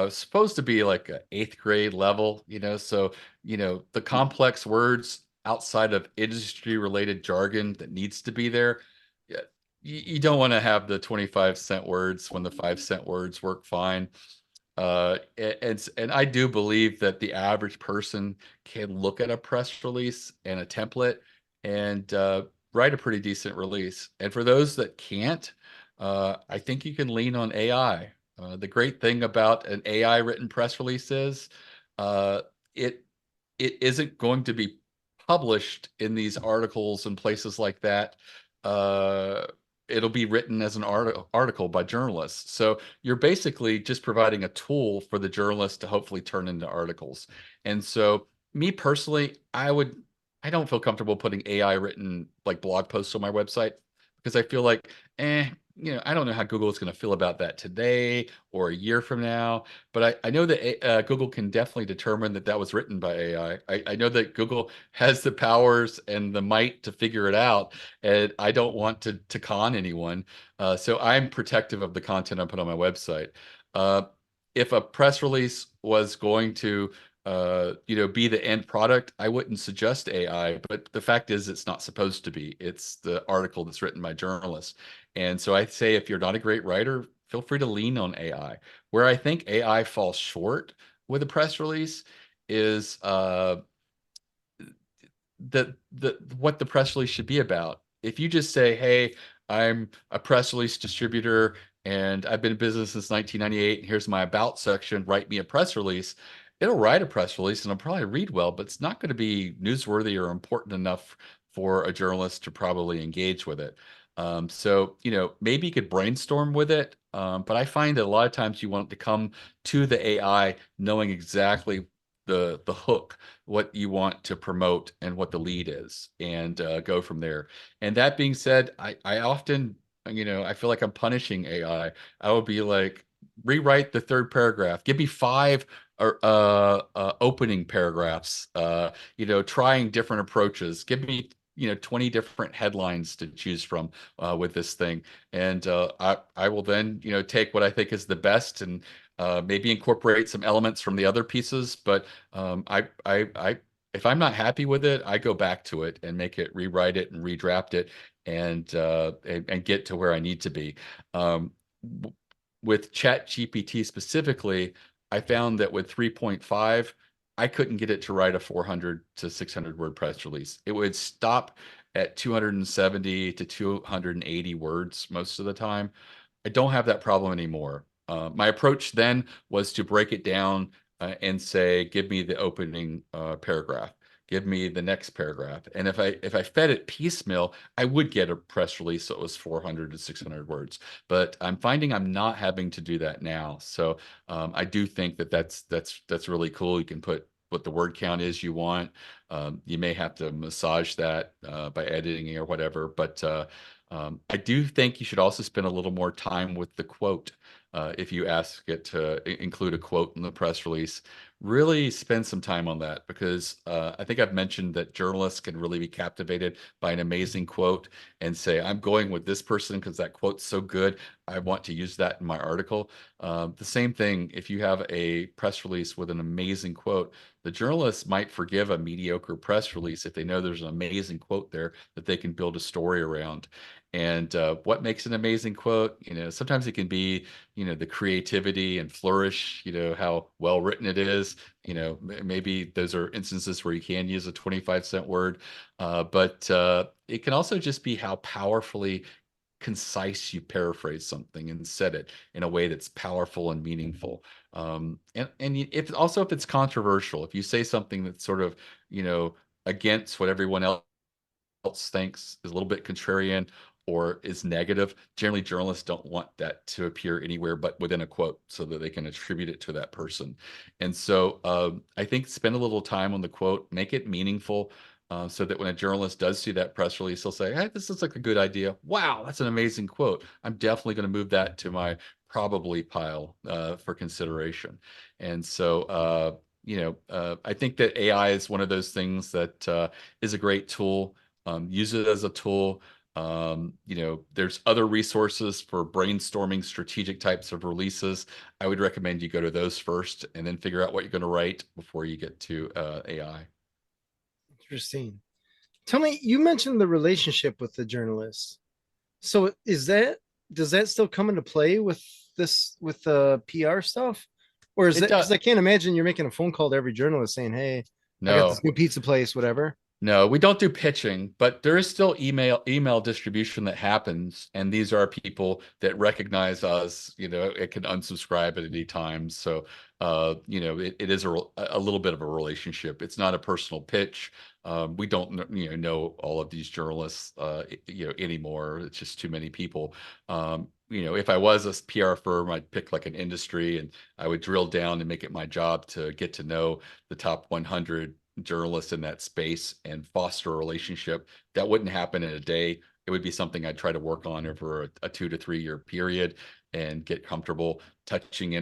supposed to be like a eighth grade level, so, the complex words outside of industry related jargon that needs to be there. Yeah, you don't want to have the 25-cent words when the 5-cent words work fine. And I do believe that the average person can look at a press release and a template and write a pretty decent release. And for those that can't, I think you can lean on AI. The great thing about an AI written press release is uh, it it isn't going to be published in these articles and places like that. Uh, it'll be written as an article by journalists. So you're basically just providing a tool for the journalists to hopefully turn into articles. And so me personally, I don't feel comfortable putting AI written like blog posts on my website because I feel like, I don't know how Google is going to feel about that today or a year from now. But I know that Google can definitely determine that that was written by AI. I know that Google has the powers and the might to figure it out, and I don't want to con anyone. So I'm protective of the content I put on my website. Uh, if a press release was going to be the end product, I wouldn't suggest AI, but the fact is it's not supposed to be. It's the article that's written by journalists. And so I say if you're not a great writer, feel free to lean on AI. Where I think AI falls short with a press release is the what the press release should be about. If you just say, "Hey, I'm a press release distributor and I've been in business since 1998, and here's my about section, write me a press release." It'll write a press release and it'll probably read well, but it's not going to be newsworthy or important enough for a journalist to probably engage with it. So, maybe you could brainstorm with it, but I find that a lot of times you want to come to the AI knowing exactly the hook, what you want to promote and what the lead is, and go from there. And that being said, I often, I feel like I'm punishing AI. I will be like, rewrite the third paragraph. Give me five or opening paragraphs. Trying different approaches. Give me 20 different headlines to choose from with this thing, and I will then take what I think is the best and maybe incorporate some elements from the other pieces. But if I'm not happy with it, I go back to it and make it, rewrite it, and redraft it, and get to where I need to be. Um, with Chat GPT specifically, I found that with 3.5, I couldn't get it to write a 400 to 600 word press release. It would stop at 270 to 280 words most of the time. I don't have that problem anymore. My approach then was to break it down and say, give me the opening paragraph. Give me the next paragraph. And if I fed it piecemeal, I would get a press release that was 400 to 600 words. But I'm finding I'm not having to do that now. So I do think that that's really cool. You can put what the word count is you want. You may have to massage that by editing or whatever, but I do think you should also spend a little more time with the quote. If you ask it to include a quote in the press release, really spend some time on that because I think I've mentioned that journalists can really be captivated by an amazing quote and say, I'm going with this person because that quote's so good. I want to use that in my article. The same thing, if you have a press release with an amazing quote, the journalists might forgive a mediocre press release if they know there's an amazing quote there that they can build a story around. And what makes an amazing quote? Sometimes it can be, the creativity and flourish, how well written it is. Maybe those are instances where you can use a 25-cent word, but it can also just be how powerfully concise you paraphrase something and said it in a way that's powerful and meaningful. If it's controversial, if you say something that's sort of, against what everyone else thinks, is a little bit contrarian or is negative, generally journalists don't want that to appear anywhere but within a quote so that they can attribute it to that person. And so I think spend a little time on the quote, make it meaningful. So that when a journalist does see that press release, they'll say, hey, this looks like a good idea. Wow, that's an amazing quote. I'm definitely going to move that to my probably pile for consideration. And so, I think that AI is one of those things that is a great tool. Use it as a tool. There's other resources for brainstorming strategic types of releases. I would recommend you go to those first and then figure out what you're going to write before you get to AI. Interesting. Tell me, you mentioned the relationship with the journalist. So does that still come into play with with the PR stuff? Or is It that does. because I can't imagine you're making a phone call to every journalist saying, hey, I got this No, new pizza place, whatever. no, we don't do pitching, but there is still email distribution that happens, and these are people that recognize us. It can unsubscribe at any time, so it is a little bit of a relationship. It's not a personal pitch. We don't know all of these journalists anymore. It's just too many people. If I was a PR firm, I'd pick like an industry, and I would drill down and make it my job to get to know the top 100 journalists in that space and foster a relationship. That wouldn't happen in a day. It would be something I'd try to work on over a 2 to 3 year period and get comfortable touching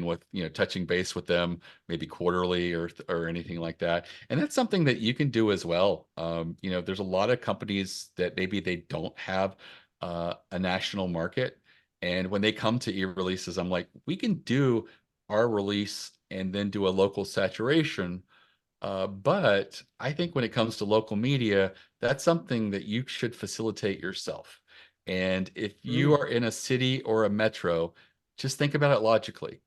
base with them, maybe quarterly or anything like that. And that's something that you can do as well. There's a lot of companies that maybe they don't have a national market. And when they come to e-releases, I'm like, we can do our release and then do a local saturation, but I think when it comes to local media, that's something that you should facilitate yourself. And if you Mm. are in a city or a metro, just think about it logically.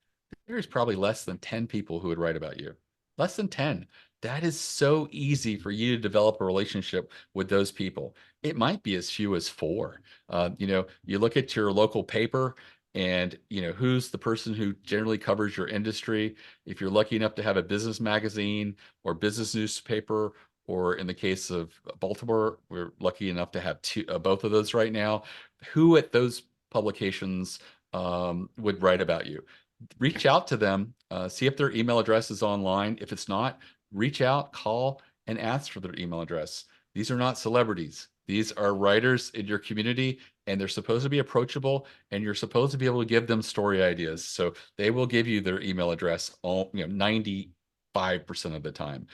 There's probably less than 10 people who would write about you. Less than 10. That is so easy for you to develop a relationship with those people. It might be as few as four. You look at your local paper and who's the person who generally covers your industry. If you're lucky enough to have a business magazine or business newspaper, or in the case of Baltimore, we're lucky enough to have both of those right now. Who at those publications would write about you? Reach out to them, see if their email address is online. If it's not, reach out, call, and ask for their email address. These are not celebrities. These are writers in your community, and they're supposed to be approachable, and you're supposed to be able to give them story ideas. So they will give you their email address 95% of the time.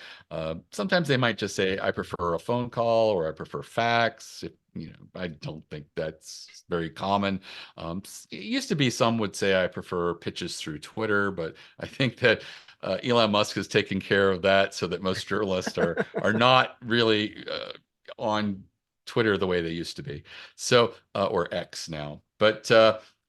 Sometimes they might just say, I prefer a phone call or I prefer fax. I don't think that's very common. It used to be some would say I prefer pitches through Twitter, but I think that Elon Musk has taken care of that so that most journalists are not really on Twitter the way they used to be. So or X now. But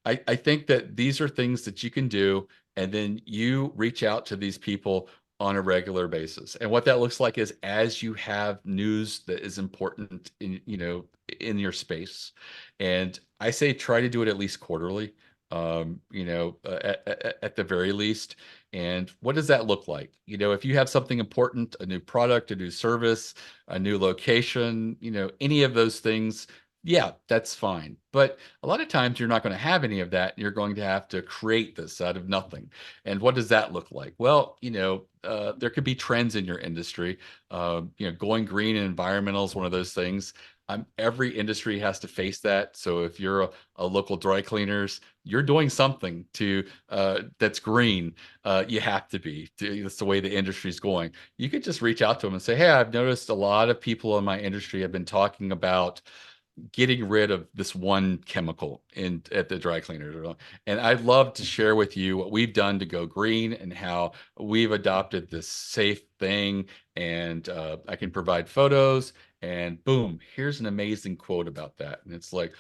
I think that these are things that you can do, and then you reach out to these people on a regular basis. And what that looks like is as you have news that is important in your space. And I say try to do it at least quarterly. At the very least. And what does that look like? If you have something important, a new product, a new service, a new location, any of those things, yeah, that's fine. But a lot of times you're not going to have any of that. You're going to have to create this out of nothing. And what does that look like? Well, there could be trends in your industry. Going green and environmental is one of those things. Every industry has to face that. So if you're a local dry cleaners, you're doing something to that's green. You have to be. That's the way the industry is going. You could just reach out to them and say, "Hey, I've noticed a lot of people in my industry have been talking about getting rid of this one chemical in at the dry cleaners. And I'd love to share with you what we've done to go green and how we've adopted this safe thing. And I can provide photos. And boom, here's an amazing quote about that. And it's like,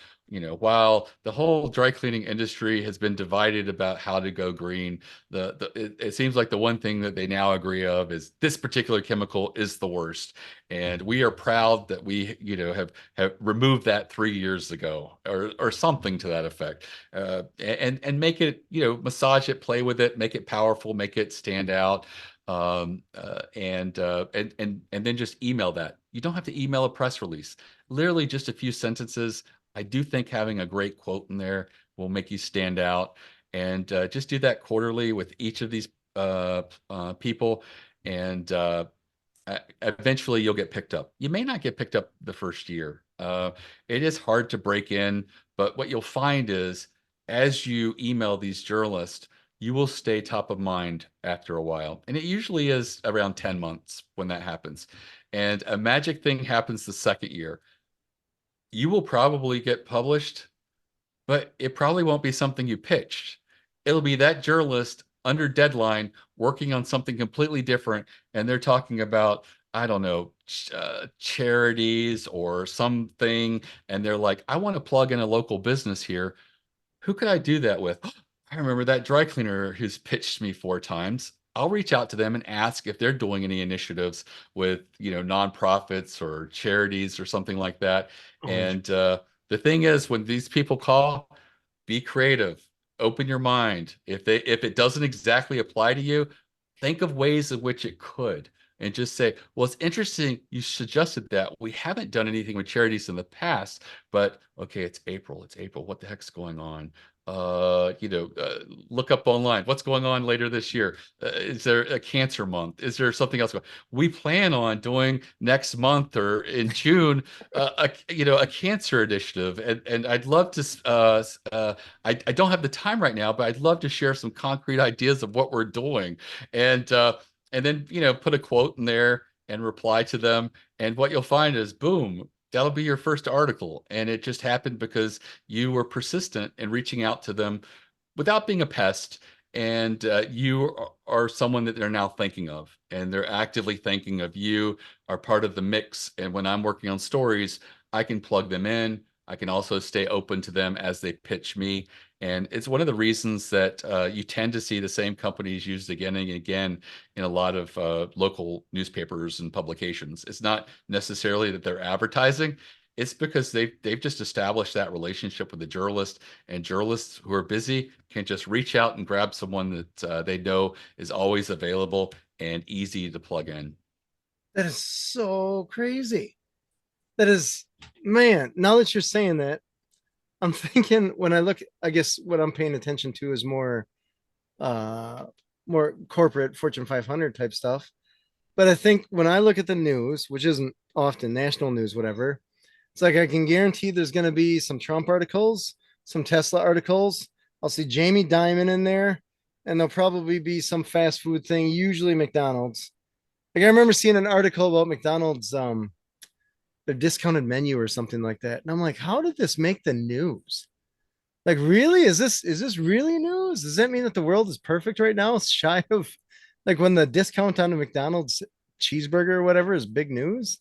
while the whole dry cleaning industry has been divided about how to go green, it seems like the one thing that they now agree of is this particular chemical is the worst. And we are proud that we, have removed that 3 years ago, or something to that effect. And make it, massage it, play with it, make it powerful, make it stand out. And then just email that. You don't have to email a press release. Literally just a few sentences. I do think having a great quote in there will make you stand out. And just do that quarterly with each of these people. And eventually you'll get picked up. You may not get picked up the first year. It is hard to break in, but what you'll find is as you email these journalists, you will stay top of mind after a while. And it usually is around 10 months when that happens. And a magic thing happens the second year. You will probably get published, but it probably won't be something you pitched. It'll be that journalist under deadline working on something completely different, and they're talking about, I don't know, charities or something, and they're like, I want to plug in a local business here. Who could I do that with? I remember that dry cleaner who's pitched me 4 times. I'll reach out to them and ask if they're doing any initiatives with, nonprofits or charities or something like that. Oh, And the thing is, when these people call, be creative, open your mind. If it doesn't exactly apply to you, think of ways in which it could. And just say, well, it's interesting you suggested that. We haven't done anything with charities in the past, but okay, it's April. It's April. What the heck's going on? Look up online. What's going on later this year? Is there a cancer month? Is there something else? We plan on doing next month or in June, a cancer initiative, and I'd love to. I don't have the time right now, but I'd love to share some concrete ideas of what we're doing, and and then put a quote in there and reply to them. And what you'll find is, boom, that'll be your first article. And it just happened because you were persistent in reaching out to them without being a pest. And you are someone that they're now thinking of, and they're actively thinking of you, are part of the mix. And when I'm working on stories, I can plug them in. I can also stay open to them as they pitch me. And it's one of the reasons that you tend to see the same companies used again and again in a lot of local newspapers and publications. It's not necessarily that they're advertising. It's because they've just established that relationship with the journalist, and journalists who are busy can just reach out and grab someone that they know is always available and easy to plug in. that is so crazy. That is, man, now that you're saying that, I'm thinking when I look, I guess what I'm paying attention to is uh more corporate Fortune 500 type stuff. But I think when I look at the news, which isn't often national news, whatever, it's like I can guarantee there's going to be some Trump articles, some Tesla articles. I'll see Jamie Dimon in there, and there'll probably be some fast food thing, usually McDonald's. Like I remember seeing an article about McDonald's, their discounted menu or something like that, and I'm like, how did this make the news? Like, really? Is this really news? Does that mean that the world is perfect right now? It's shy of like when the discount on a McDonald's cheeseburger or whatever is big news.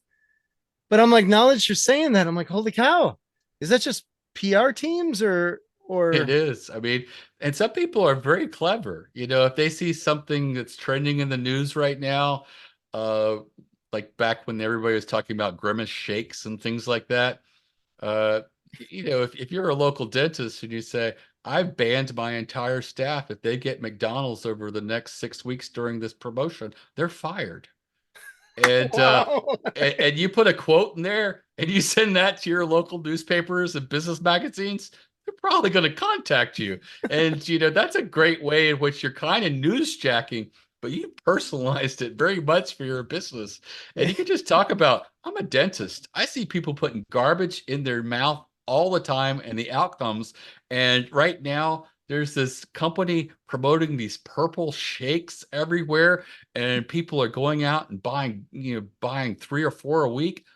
But I'm like, now that you're saying that, I'm like, holy cow, is that just PR teams It or is. I mean, and some people are very clever. If they see something that's trending in the news right now, uh, like back when everybody was talking about Grimace shakes and things like that, uh, if you're a local dentist and you say, I've banned my entire staff. If they get McDonald's over the next 6 weeks during this promotion, they're fired. And Wow. and you put a quote in there and you send that to your local newspapers and business magazines, they're probably going to contact you. And that's a great way in which you're kind of newsjacking, but you personalized it very much for your business. And you can just talk about, I'm a dentist. I see people putting garbage in their mouth all the time and the outcomes. And right now, there's this company promoting these purple shakes everywhere, and people are going out and buying 3 or 4 a week.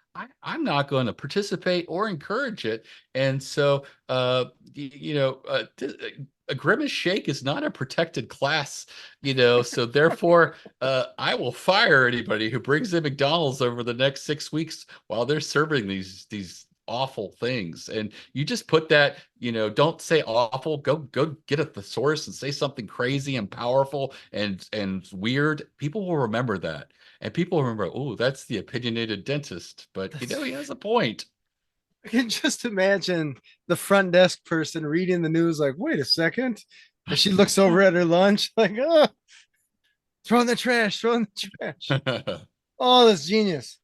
I'm not going to participate or encourage it. And so, a grimace shake is not a protected class, so therefore, I will fire anybody who brings in McDonald's over the next 6 weeks while they're serving these awful things. And you just put that, don't say awful, go get a thesaurus and say something crazy and powerful and weird. People will remember that. And people will remember, oh, that's the opinionated dentist. But That's he has a point. I can just imagine the front desk person reading the news like, wait a second. And she looks over at her lunch like, oh, throw in the trash, throw in the trash. Oh, that's genius.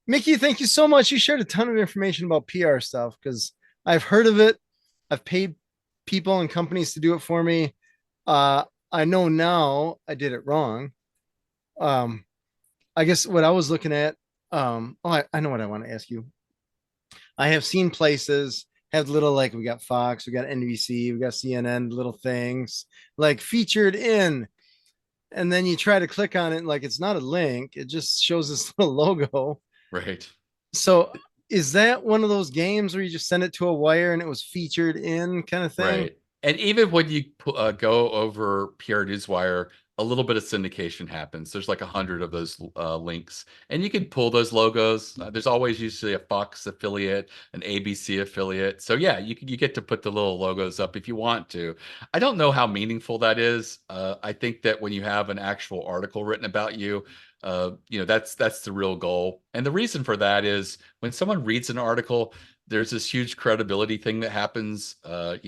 Mickie, thank you so much. You shared a ton of information about PR stuff because I've heard of it. I've paid people and companies to do it for me. I know now I did it wrong. Um, I guess what I was looking at, I know what I want to ask you. I have seen places have little like we got Fox, we got NBC, we got CNN, little things like featured in, and then you try to click on it, like it's not a link, it just shows this little logo. Right. So is that one of those games where you just send it to a wire and it was featured in kind of thing? Right. And even when you go over PR Newswire, a little bit of syndication happens. There's like 100 of those links, and you can pull those logos. There's always usually a Fox affiliate, an ABC affiliate. So yeah, you get to put the little logos up if you want to. I don't know how meaningful that is. I think that when you have an actual article written about you, that's the real goal. And the reason for that is when someone reads an article, there's this huge credibility thing that happens. A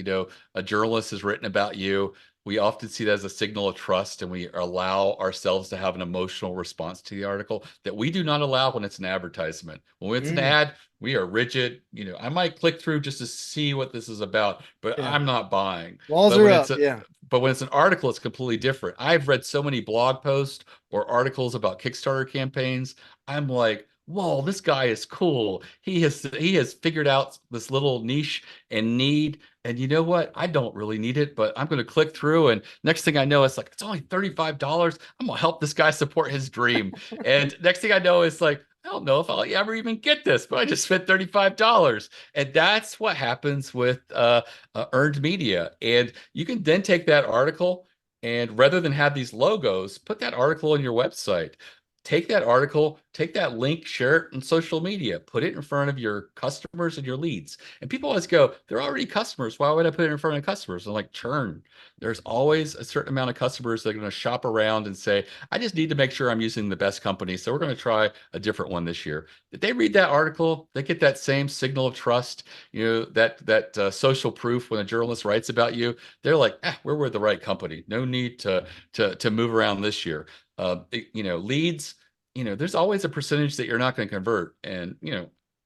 journalist has written about you. We often see that as a signal of trust, and we allow ourselves to have an emotional response to the article that we do not allow when it's an advertisement. When it's an Mm, ad, we are rigid. I might click through just to see what this is about, but yeah. I'm not buying. Walls But are when it's up. a Yeah. but when it's an article, it's completely different. I've read so many blog posts or articles about Kickstarter campaigns. I'm like, whoa, this guy is cool. He has figured out this little niche and need. And you know what? I don't really need it, but I'm going to click through. And next thing I know, it's like, it's only $35. I'm going to help this guy support his dream. And next thing I know, it's like, I don't know if I'll ever even get this, but I just spent $35. And that's what happens with earned media. And you can then take that article and rather than have these logos, put that article on your website. Take that article, take that link, share it on social media, put it in front of your customers and your leads. And people always go, they're already customers. Why would I put it in front of customers? And like churn. There's always a certain amount of customers that are going to shop around and say, I just need to make sure I'm using the best company. So we're going to try a different one this year. If they read that article, they get that same signal of trust, that social proof when a journalist writes about you. They're like, we're with the right company. No need to move around this year. Leads, there's always a percentage that you're not going to convert. And,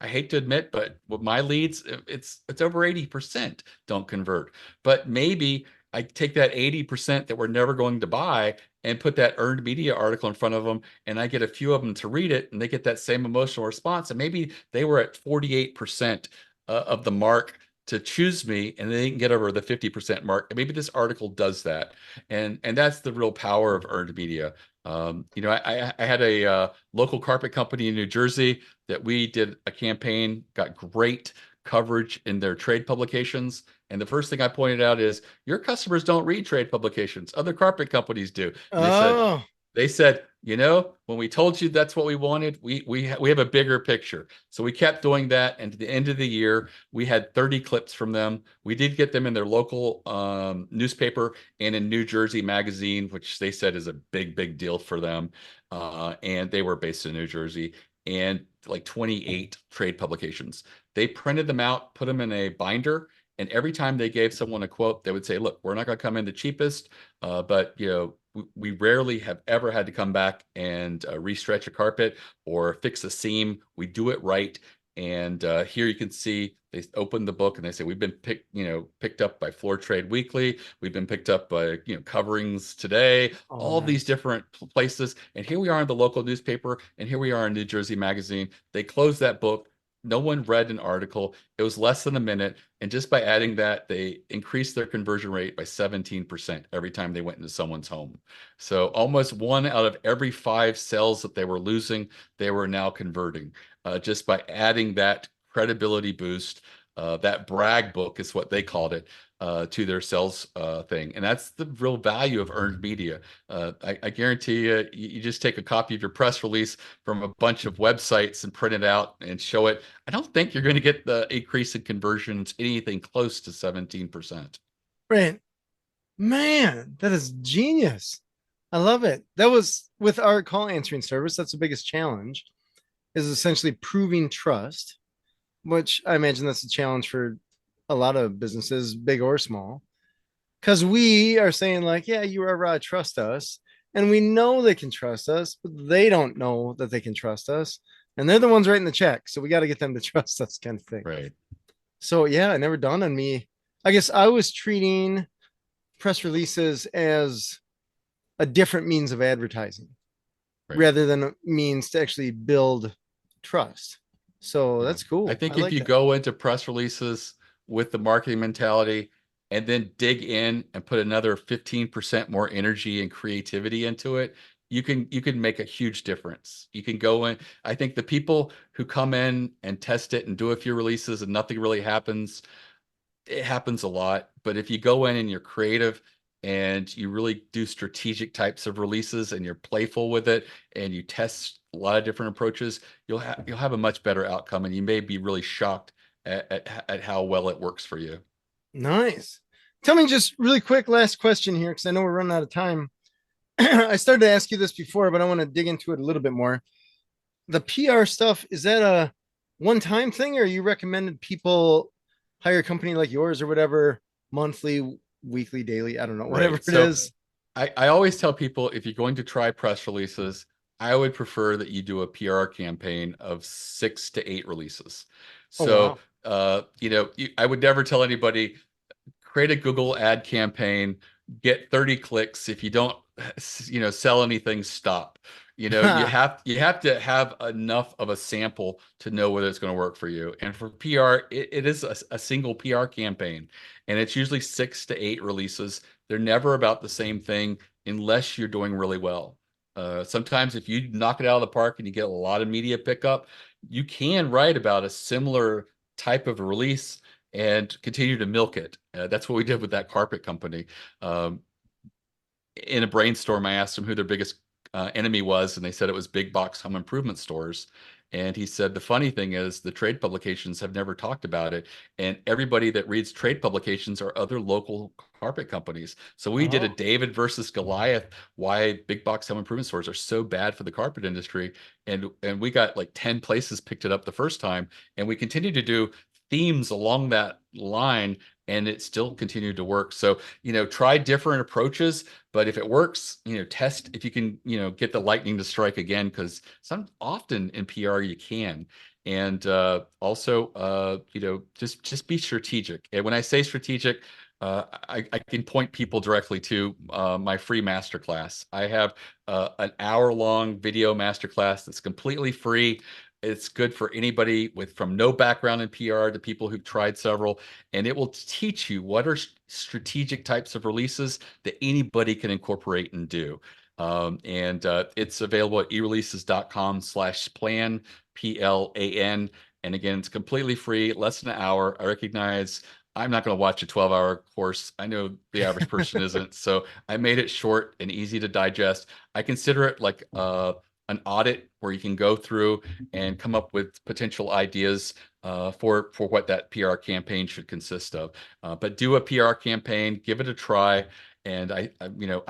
I hate to admit, but with my leads, it's over 80% don't convert. But maybe I take that 80% that we're never going to buy and put that earned media article in front of them, and I get a few of them to read it, and they get that same emotional response. And maybe they were at 48% of the mark to choose me, and they didn't get over the 50% mark. And maybe this article does that. And that's the real power of earned media. I had a local carpet company in New Jersey that we did a campaign, got great coverage in their trade publications. And the first thing I pointed out is your customers don't read trade publications. Other carpet companies do. And Oh, they said, when we told you that's what we wanted, we have a bigger picture. So we kept doing that. And to the end of the year, we had 30 clips from them. We did get them in their local newspaper and in New Jersey Magazine, which they said is a big, big deal for them. And they were based in New Jersey, and like 28 trade publications. They printed them out, put them in a binder, And every time they gave someone a quote, they would say, look, we're not going to come in the cheapest, but we rarely have ever had to come back and restretch a carpet or fix a seam. We do it right. And here you can see they open the book and they say we've been picked up by Floor Trade Weekly. We've been picked up by Coverings Today. Oh, All these nice. different places. And here we are in the local newspaper, and here we are in New Jersey Magazine. They closed that book. No one read an article. It was less than a minute. And just by adding that, they increased their conversion rate by 17% every time they went into someone's home. So almost one out of every five sales that they were losing, they were now converting just by adding that credibility boost. That brag book is what they called it to their sales thing. And that's the real value of earned media. I guarantee you just take a copy of your press release from a bunch of websites and print it out and show it. I don't think you're going to get the increase in conversions anything close to 17%. Right. Man, that is genius. I love it. That was with our call answering service. That's the biggest challenge is essentially proving trust, which I imagine that's a challenge for a lot of businesses, big or small. Because we are saying, like, yeah, you are right, trust us. And we know they can trust us, but they don't know that they can trust us. And they're the ones writing the check. So we got to get them to trust us, kind of thing. Right. So, yeah, it never dawned on me. I guess I was treating press releases as a different means of advertising Right. rather than a means to actually build trust. So Yeah. that's I cool. I think if like you that. go into press releases with the marketing mentality and then dig in and put another 15% more energy and creativity into it, you can make a huge difference. You can go in. I think the people who come in and test it and do a few releases and nothing really happens, it happens a lot. But if you go in and you're creative and you really do strategic types of releases and you're playful with it and you test a lot of different approaches, you'll have a much better outcome, and you may be really shocked at how well it works for you. Nice. Tell me just really quick last question here because I know we're running out of time. I started to ask you this before, but I want to dig into it a little bit more. The PR stuff, is that a one time thing or you recommended people hire a company like yours or whatever, monthly, weekly, daily? I don't know, whatever Right. it So is. I always tell people if you're going to try press releases, I would prefer that you do a PR campaign of 6 to 8 releases. Oh, So, wow. I would never tell anybody create a Google ad campaign, get 30 clicks. If you don't, sell anything, stop. You have to have enough of a sample to know whether it's going to work for you. And for PR, it is a single PR campaign, and it's usually 6 to 8 releases. They're never about the same thing unless you're doing really well. Sometimes if you knock it out of the park and you get a lot of media pickup, you can write about a similar type of release and continue to milk it. That's what we did with that carpet company. In a brainstorm, I asked them who their biggest enemy was, and they said it was big box home improvement stores. And he said the funny thing is the trade publications have never talked about it, and everybody that reads trade publications are other local carpet companies. So we did a Oh, David versus Goliath, why big box home improvement stores are so bad for the carpet industry, and we got like 10 places picked it up the first time, and we continue to do themes along that line, and it still continued to work. So try different approaches, but if it works, test if you can, get the lightning to strike again, because some often in PR you can. And also, just be strategic. And when I say strategic, I can point people directly to my free masterclass. I have an hour-long video masterclass that's completely free. It's good for anybody from no background in PR to people who've tried several, and it will teach you what are strategic types of releases that anybody can incorporate and do. And it's available at ereleases.com/plan, PLAN. And again, it's completely free, less than an hour. I recognize I'm not going to watch a 12-hour course. I know the average person isn't. So I made it short and easy to digest. I consider it like an audit where you can go through and come up with potential ideas for what that PR campaign should consist of. But do a PR campaign, give it a try. And I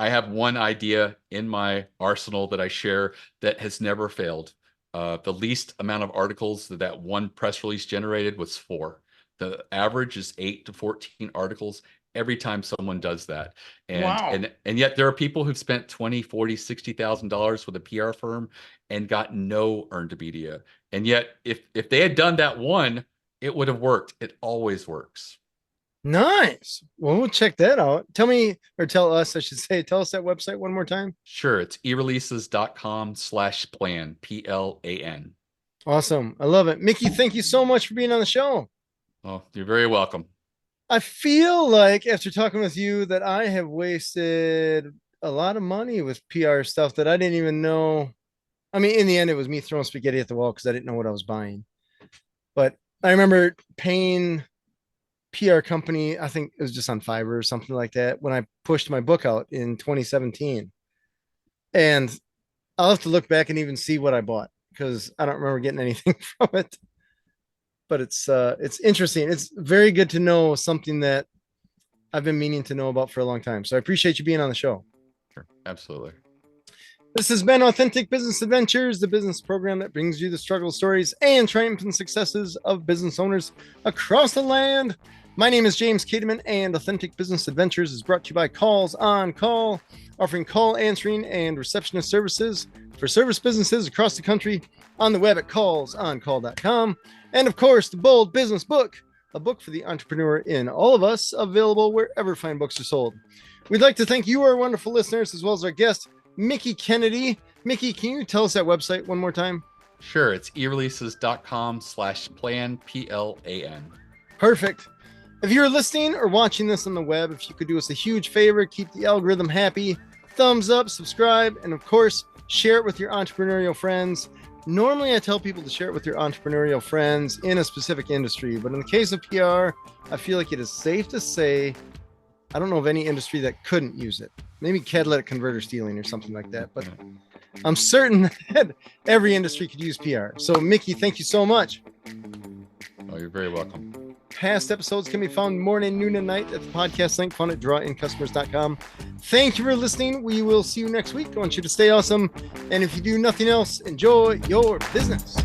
have one idea in my arsenal that I share that has never failed. The least amount of articles that one press release generated was 4. The average is 8 to 14 articles every time someone does that. And Wow. and yet there are people who've spent 20, 40, $60,000 with a PR firm and got no earned media. And yet if they had done that one, it would have worked. It always works. Nice. Well, we'll check that out. Tell me, or tell us, I should say, tell us that website one more time. Sure, it's eReleases.com/plan, PLAN. Awesome. I love it. Mickie, thank you so much for being on the show. Oh, you're very welcome. I feel like after talking with you that I have wasted a lot of money with PR stuff that I didn't even know. I mean, in the end, it was me throwing spaghetti at the wall because I didn't know what I was buying. But I remember paying PR company, I think it was just on Fiverr or something like that, when I pushed my book out in 2017. And I'll have to look back and even see what I bought because I don't remember getting anything from it. But it's interesting. It's very good to know something that I've been meaning to know about for a long time. So I appreciate you being on the show. Sure, absolutely. This has been Authentic Business Adventures, the business program that brings you the struggle stories and triumphant successes of business owners across the land. My name is James Kademan, and Authentic Business Adventures is brought to you by Calls on Call, offering call answering and receptionist services for service businesses across the country on the web at callsoncall.com. And of course, the Bold Business Book, a book for the entrepreneur in all of us, available wherever fine books are sold. We'd like to thank you, our wonderful listeners, as well as our guest, Mickie Kennedy. Mickie, can you tell us that website one more time? Sure, it's eReleases.com/plan, PLAN. Perfect. If you're listening or watching this on the web, if you could do us a huge favor, keep the algorithm happy, thumbs up, subscribe, and of course, share it with your entrepreneurial friends. Normally, I tell people to share it with your entrepreneurial friends in a specific industry, but in the case of PR, I feel like it is safe to say I don't know of any industry that couldn't use it. Maybe catalytic converter stealing or something like that, but I'm certain that every industry could use PR. So, Mickie, thank you so much. Oh, you're very welcome. Past episodes can be found morning, noon, and night at the podcast link found at drawincustomers.com. Thank you for listening. We will see you next week. I want you to stay awesome. And if you do nothing else, enjoy your business.